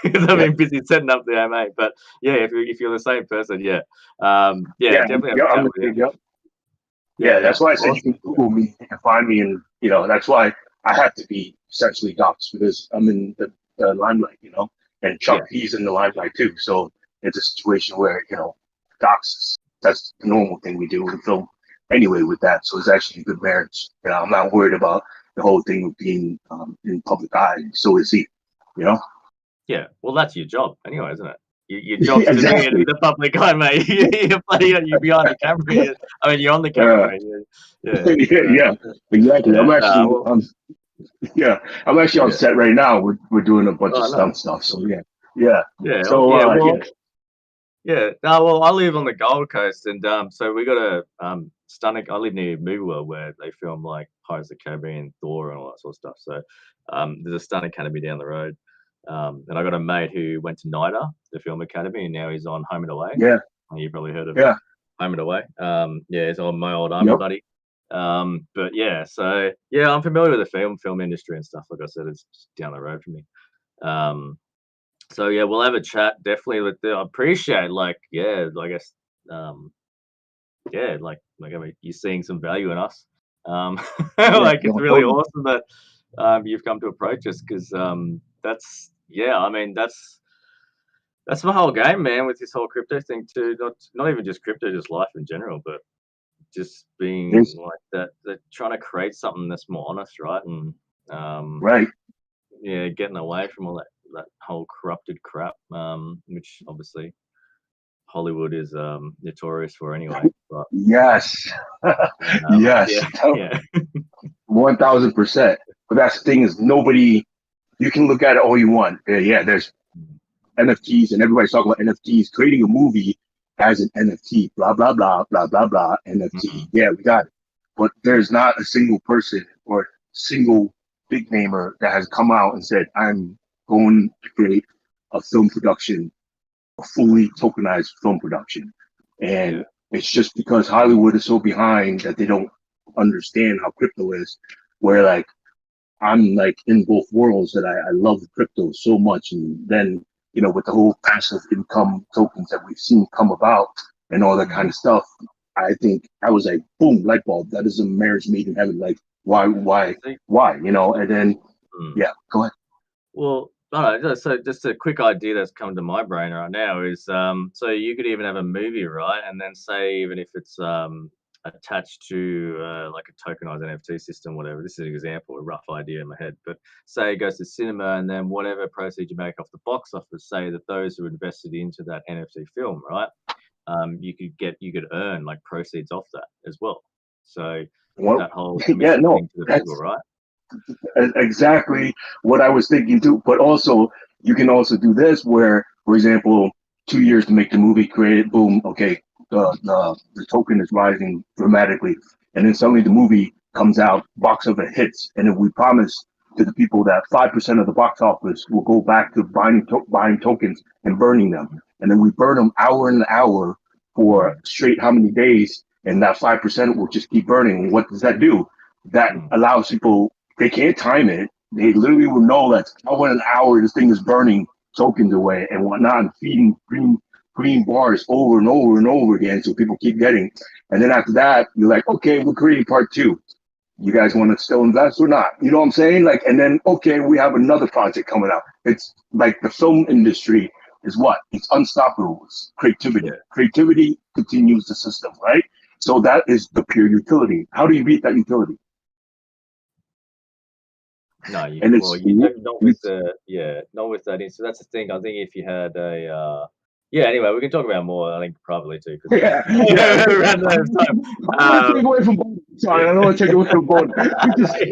because I've been busy setting up the AMA. But yeah, if you're the same person, definitely have a chat with you. Yeah, that's why I said you can Google me, you can find me, and that's why I have to be essentially doxxed because I'm in the limelight, and Chuck, he's in the limelight too. So it's a situation where doxed. That's the normal thing we do in film anyway with that. So it's actually a good marriage. I'm not worried about the whole thing of being in public eye. So is he, Yeah, well, that's your job anyway, isn't it? Your job's exactly. to be in the public eye, mate. You're behind the camera. I mean, you're on the camera. Yeah, exactly. Yeah. I'm actually on set right now. We're doing a bunch of stuff. So yeah. So Yeah. No, well, I live on the Gold Coast, and so we got a stunning. I live near Movie World where they film like Pirates of the Caribbean, Thor, and all that sort of stuff. So there's a stunt academy down the road. And I got a mate who went to NIDA, the film academy, and now he's on Home and Away. Yeah. You've probably heard of Home and Away. He's on my old army buddy. But so I'm familiar with the film industry and stuff. Like I said, it's just down the road from me. So we'll have a chat definitely with I appreciate I guess I mean, you're seeing some value in us. It's really awesome that you've come to approach us because that's I mean that's my whole game, man, with this whole crypto thing too. Not even just crypto, just life in general, but just being like that, trying to create something that's more honest, right? And right. Getting away from all that whole corrupted crap, which obviously Hollywood is notorious for anyway. But, yes. Yes. 1000%. But that's the thing is you can look at it all you want. There's NFTs and everybody's talking about NFTs, creating a movie as an NFT, blah, blah, blah, blah, blah, blah, NFT. Mm-hmm. Yeah, we got it. But there's not a single person or single big namer that has come out and said, I'm going to create a film production, a fully tokenized film production. And it's just because Hollywood is so behind that they don't understand how crypto is, where like I'm like in both worlds that I love crypto so much. And then, with the whole passive income tokens that we've seen come about and all that kind of stuff, I think I was like, boom, light bulb. That is a marriage made in heaven. Like, why? And then, go ahead. Well, I don't know. So just a quick idea that's come to my brain right now is, so you could even have a movie, right? And then say, even if it's attached to like a tokenized NFT system, whatever. This is an example, a rough idea in my head. But say it goes to cinema, and then whatever proceeds you make off the box office, say that those who invested into that NFT film, right? You could earn like proceeds off that as well. So that whole thing to the people, right? Exactly what I was thinking too. But also, you can also do this where, for example, 2 years to make the movie, create it, boom, okay, the token is rising dramatically. And then suddenly the movie comes out, box office hits, and then we promise to the people that 5% of the box office will go back to buying tokens and burning them. And then we burn them hour and hour for straight how many days, and that 5% will just keep burning. What does that do? That allows people, they can't time it. They literally will know that hour and hour this thing is burning tokens away and whatnot, and feeding green bars over and over and over again, so people keep getting. And then after that, you're like, okay, we're creating part 2. You guys want to still invest or not? You know what I'm saying? Like, and then, okay, we have another project coming out. It's like the film industry is what? It's unstoppable. It's creativity. Creativity continues the system, right? So that is the pure utility. How do you beat that utility? No, you, And well, you don't, not with that. So that's the thing. I think if you had a, anyway, we can talk about more, I think, probably too. Yeah. Around that time. I don't want to take away from Boda. Sorry, I don't want to take away from Boda.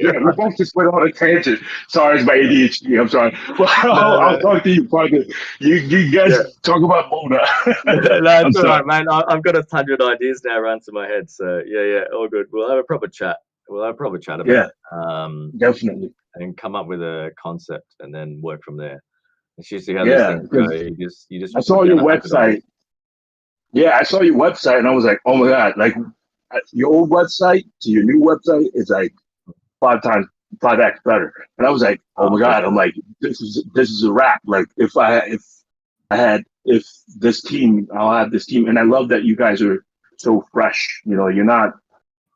We both just went on a tangent. Sorry, it's my ADHD. I'm sorry. Well, I'll talk to you probably. You guys talk about Boda. No, it's all right, man. I've got 100 ideas now run through my head. So yeah, all good. We'll have a proper chat. About it. Definitely. And come up with a concept and then work from there. It's usually how these things go. You just. I saw your website. Yeah, I saw your website and I was like, oh my God, like your old website to your new website is like 5x better. And I was like, oh my God, I'm like, this is a wrap. Like if this team, I'll have this team. And I love that you guys are so fresh. You know, you're not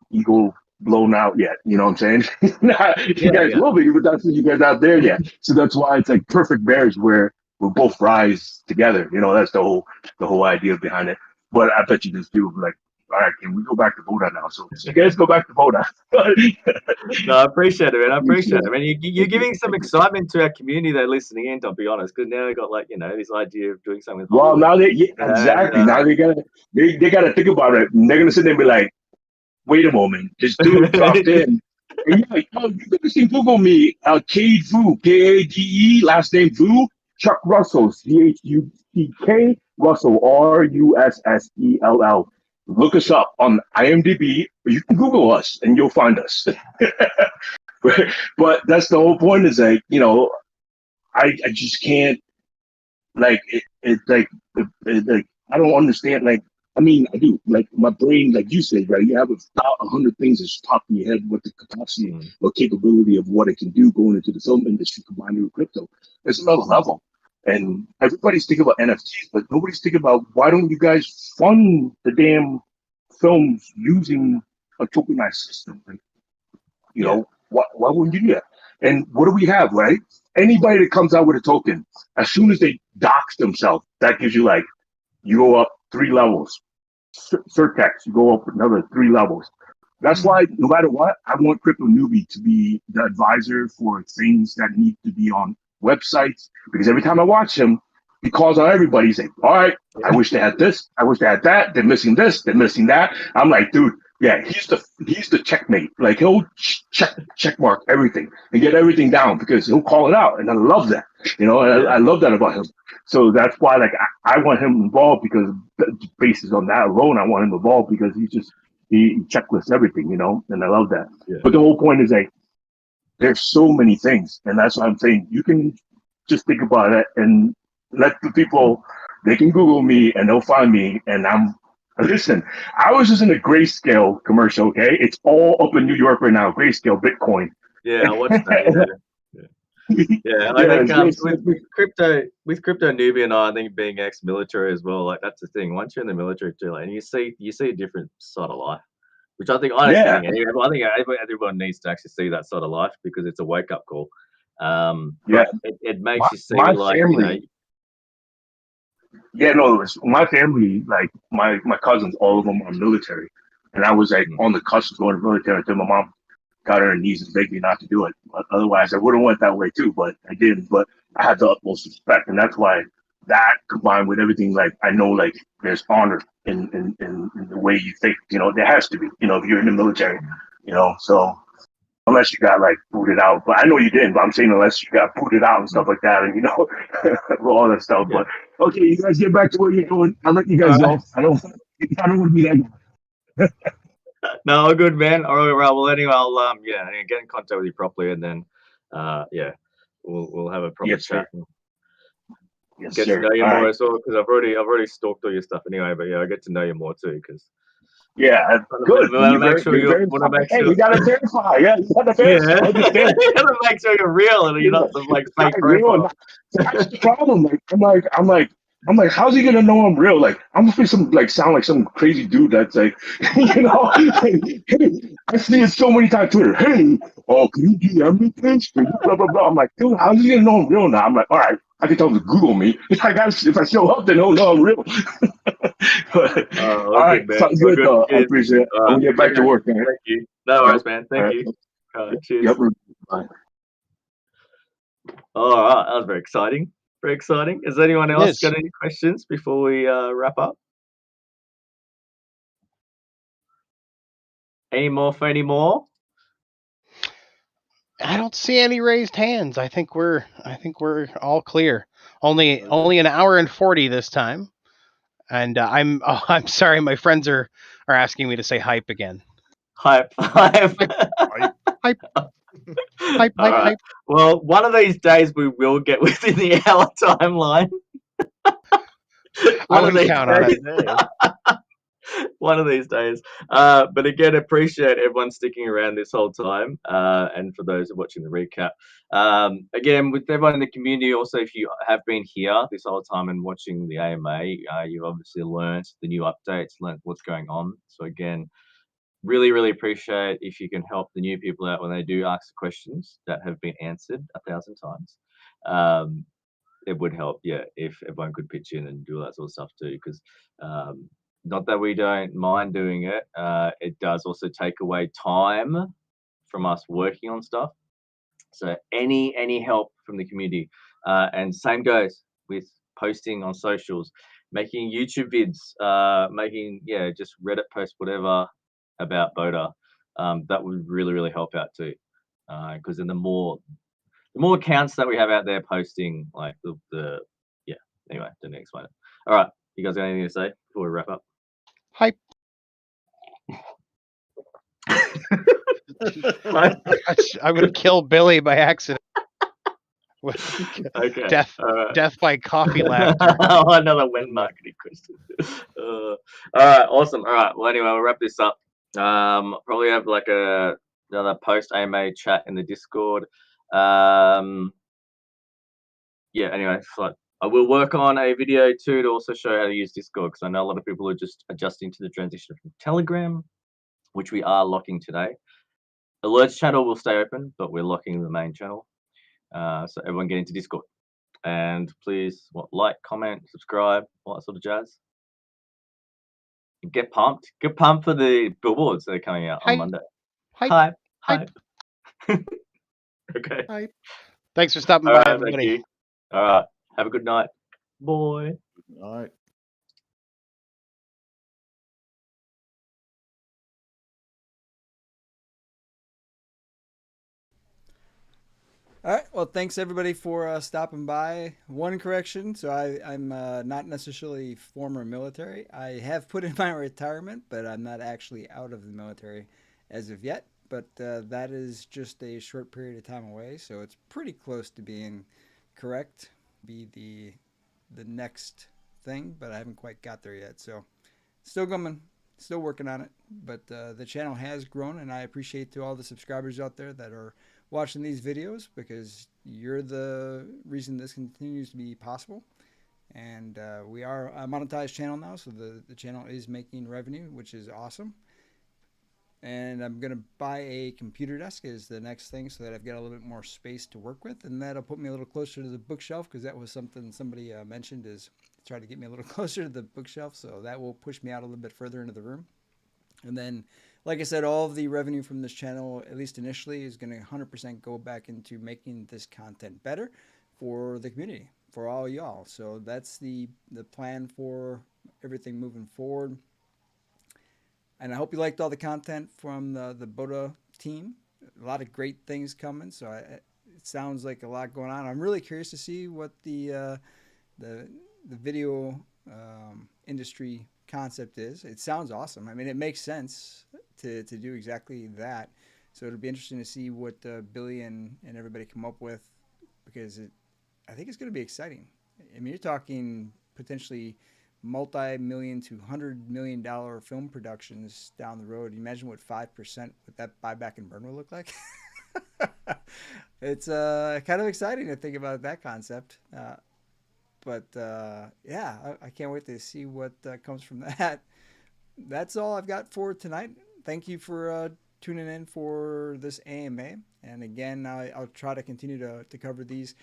ego blown out yet. You know what I'm saying? You guys will be, but that's you guys out there yet. So that's why it's like perfect marriage where we'll both rise together. You know, that's the whole idea behind it. But I bet you this dude will be like, all right, can we go back to Boda now? So you guys go back to Boda. No, I appreciate it, man. I appreciate it. I mean, you're giving some excitement to our community that are listening in, to be honest, because now we got like, this idea of doing something. Well, now exactly. Now they gotta think about it. And they're gonna sit there and be like, wait a moment, this dude dropped in. And you're like, oh, you can Google me, Cade Vu, Kade, last name Vu, Chuck Russell, CHUCK Russell, RUSSELL. Look us up on IMDb, or you can Google us and you'll find us. But that's the whole point, is like, I just can't, like, it's like I don't understand, like, I mean, I do. Like, my brain, like you said, right? You have 100 things that's popped in your head, what the capacity or capability of what it can do going into the film industry combined with crypto. It's another level. And everybody's thinking about NFTs, but nobody's thinking about, why don't you guys fund the damn films using a tokenized system? Like, why wouldn't you do that? And what do we have, right? Anybody that comes out with a token, as soon as they dox themselves, that gives you like, you go up 3 levels. Certex, you go up another 3 levels. That's why, no matter what, I want Crypto Newbie to be the advisor for things that need to be on websites. Because every time I watch him, he calls on everybody. He's like, all right, I wish they had this. I wish they had that. They're missing this. They're missing that. I'm like, dude, yeah, he's the checkmate. Like, he'll check mark everything and get everything down, because he'll call it out. And I love that. I love that about him. So that's why, like, I want him involved, because basis on that alone, I want him involved, because he checklists everything, and I love that. Yeah. But the whole point is, like, there's so many things, and that's what I'm saying. You can just think about it and let the people, they can Google me and they'll find me. And listen, I was just in a Grayscale commercial, okay? It's all up in New York right now, Grayscale Bitcoin. Yeah, I watched that. Yeah, I think with crypto newbie, and I think being ex-military as well, like, that's the thing. Once you're in the military too, and you see a different side of life, which I think I think everyone needs to actually see that side of life, because it's a wake up call. It makes you see, like, family. Yeah, no, my family, like my cousins, all of them are military, and I was like on the cusp of going to the military until my mom got on her knees and begged me not to do it. But otherwise, I would have went that way too, but I didn't. But I had the utmost respect, and that's why that, combined with everything, like, I know, like, there's honor in the way you think. There has to be. If you're in the military, so. Unless you got, like, booted out, but I know you didn't. But I'm saying, unless you got booted out and stuff like that, and all that stuff. Yeah. Okay, you guys get back to what you're doing. I'll let you guys All go. right. I don't want to be that guy. No, all good, man. All right, well, anyway, I'll get in contact with you properly, and then we'll have a proper Yes, sir. chat and Yes, get to sir. know you All more right. as well, because I've already stalked all your stuff anyway. But yeah, I get to know you more too, because Yeah, good. want to make sure You're very. Hey, you gotta verify. Yeah, you gotta verify. yeah, I understand. you gotta make sure you're real and you're Yeah, not some like not fake real. profile. That's the problem. I'm like, how's he gonna know I'm real? Like, I'm gonna sound like some crazy dude that's like, hey, I see it so many times on Twitter. Hey, oh, can you DM me, please? Can you blah blah blah. I'm like, dude, how's he gonna know I'm real now? I'm like, all right, I can tell him to Google me. If I show up, then he'll know I'm real. But, all All right, good, man. sounds All good good. though. I Cheers. appreciate it. I'm gonna get back to Yeah, work, man. thank you. No Yep. worries, man. All Thank right. you. Cheers. Yep. Bye. All right, that was very exciting. Very exciting. Has anyone It else is. got any questions before we wrap up? Any more for any more? I don't see any raised hands. I think we're all clear. Only an hour and 40 this time. And I'm sorry, my friends are asking me to say hype again. Hype. Hype, hype, hype, All right. hype. Well, one of these days we will get within the hour timeline. I One of wouldn't these count on days. it. One of these days. But again, appreciate everyone sticking around this whole time. And for those watching the recap, again, with everyone in the community, also, if you have been here this whole time and watching the AMA, you've obviously learned the new updates, learned what's going on. So again, really, really appreciate if you can help the new people out when they do ask questions that have been answered 1,000 times. It would help, yeah, if everyone could pitch in and do that sort of stuff too, because not that we don't mind doing it, it does also take away time from us working on stuff. So any help from the community, and same goes with posting on socials, making YouTube vids, making just Reddit posts, whatever about Boda. That would really, really help out too, because then the more accounts that we have out there posting, like the yeah. Anyway, didn't explain it. All right, you guys got anything to say before we wrap up? Hype. Right? I'm gonna kill Billy by accident. Okay. Death by coffee laughter. Another win marketing question. All right, awesome. All right, well, anyway, we'll wrap this up. Probably have like another post AMA chat in the Discord. Anyway, so I will work on a video too to also show how to use Discord, because I know a lot of people are just adjusting to the transition from Telegram, which we are locking today. Alerts channel will stay open, but we're locking the main channel. So everyone get into Discord. And please, like, comment, subscribe, all that sort of jazz. Get pumped. Get pumped for the billboards that are coming out on Monday. Hype. Okay. Hype. Thanks for stopping All by, right, everybody. thank you. All right. Have a good night. Bye. All right. All right. Well, thanks everybody for stopping by. One correction. So I'm not necessarily former military. I have put in my retirement, but I'm not actually out of the military as of yet. But that is just a short period of time away. So it's pretty close to being correct. Be the next thing, but I haven't quite got there yet. So still coming. Still working on it. But the channel has grown, and I appreciate to all the subscribers out there that are watching these videos, because you're the reason this continues to be possible. And we are a monetized channel now, so the channel is making revenue, which is awesome. And I'm going to buy a computer desk is the next thing, so that I've got a little bit more space to work with, and that'll put me a little closer to the bookshelf, because that was something somebody mentioned, is try to get me a little closer to the bookshelf, so that will push me out a little bit further into the room. And then, like I said, all of the revenue from this channel, at least initially, is going to 100% go back into making this content better for the community, for all y'all. So that's the plan for everything moving forward. And I hope you liked all the content from the Boda team. A lot of great things coming. So it sounds like a lot going on. I'm really curious to see what the the video industry concept is. It sounds awesome. I mean, it makes sense to do exactly that. So it'll be interesting to see what Billy and everybody come up with, because I think it's going to be exciting. I mean, you're talking potentially multi-million to $100 million film productions down the road. You imagine what 5% with that buyback and burn will look like. It's kind of exciting to think about that concept. But yeah, I can't wait to see what comes from that. That's all I've got for tonight. Thank you for tuning in for this AMA. And again, I'll try to continue to cover these.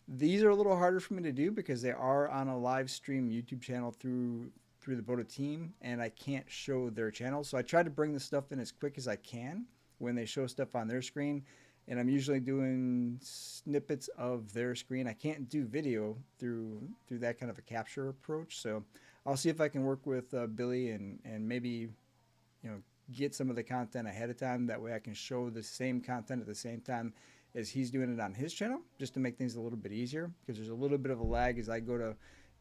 These are a little harder for me to do because they are on a live stream YouTube channel through the Boda team, and I can't show their channel. So I try to bring the stuff in as quick as I can when they show stuff on their screen. And I'm usually doing snippets of their screen. I can't do video through that kind of a capture approach. So I'll see if I can work with Billy and maybe, you know, get some of the content ahead of time. That way I can show the same content at the same time as he's doing it on his channel, just to make things a little bit easier, because there's a little bit of a lag as I go to,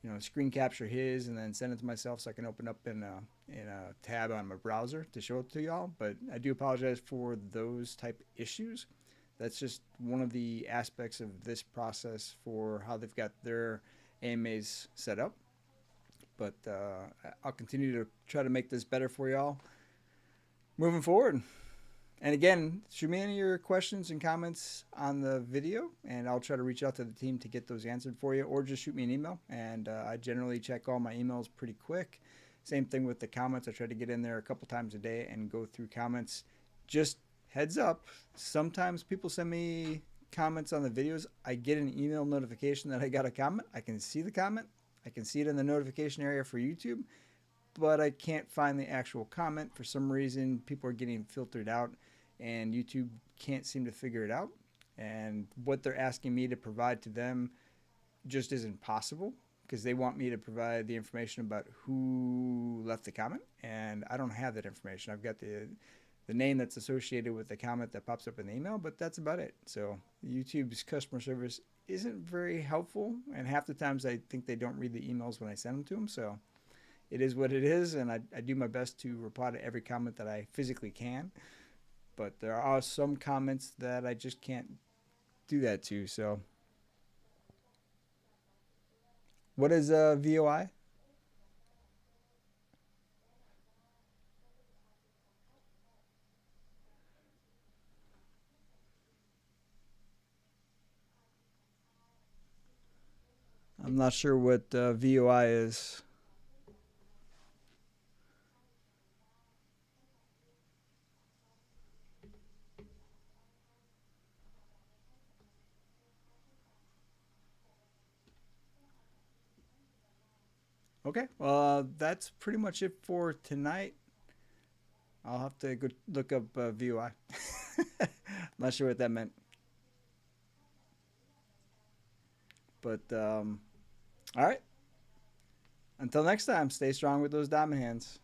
you know, screen capture his and then send it to myself so I can open up in a tab on my browser to show it to y'all. But I do apologize for those type issues. That's just one of the aspects of this process for how they've got their AMAs set up. But I'll continue to try to make this better for y'all moving forward. And again, shoot me any of your questions and comments on the video, and I'll try to reach out to the team to get those answered for you, or just shoot me an email. And I generally check all my emails pretty quick. Same thing with the comments. I try to get in there a couple times a day and go through comments. Just heads up, sometimes people send me comments on the videos. I get an email notification that I got a comment. I can see the comment. I can see it in the notification area for YouTube, but I can't find the actual comment. For some reason, people are getting filtered out, and YouTube can't seem to figure it out. And what they're asking me to provide to them just isn't possible, because they want me to provide the information about who left the comment, and I don't have that information. I've got the name that's associated with the comment that pops up in the email, but that's about it. So YouTube's customer service isn't very helpful, and half the times I think they don't read the emails when I send them to them. So it is what it is, and I do my best to reply to every comment that I physically can. But there are some comments that I just can't do that to. So what is VOI? I'm not sure what VOI is. Okay, well, that's pretty much it for tonight. I'll have to go look up VOI. I'm not sure what that meant. But, all right. Until next time, stay strong with those diamond hands.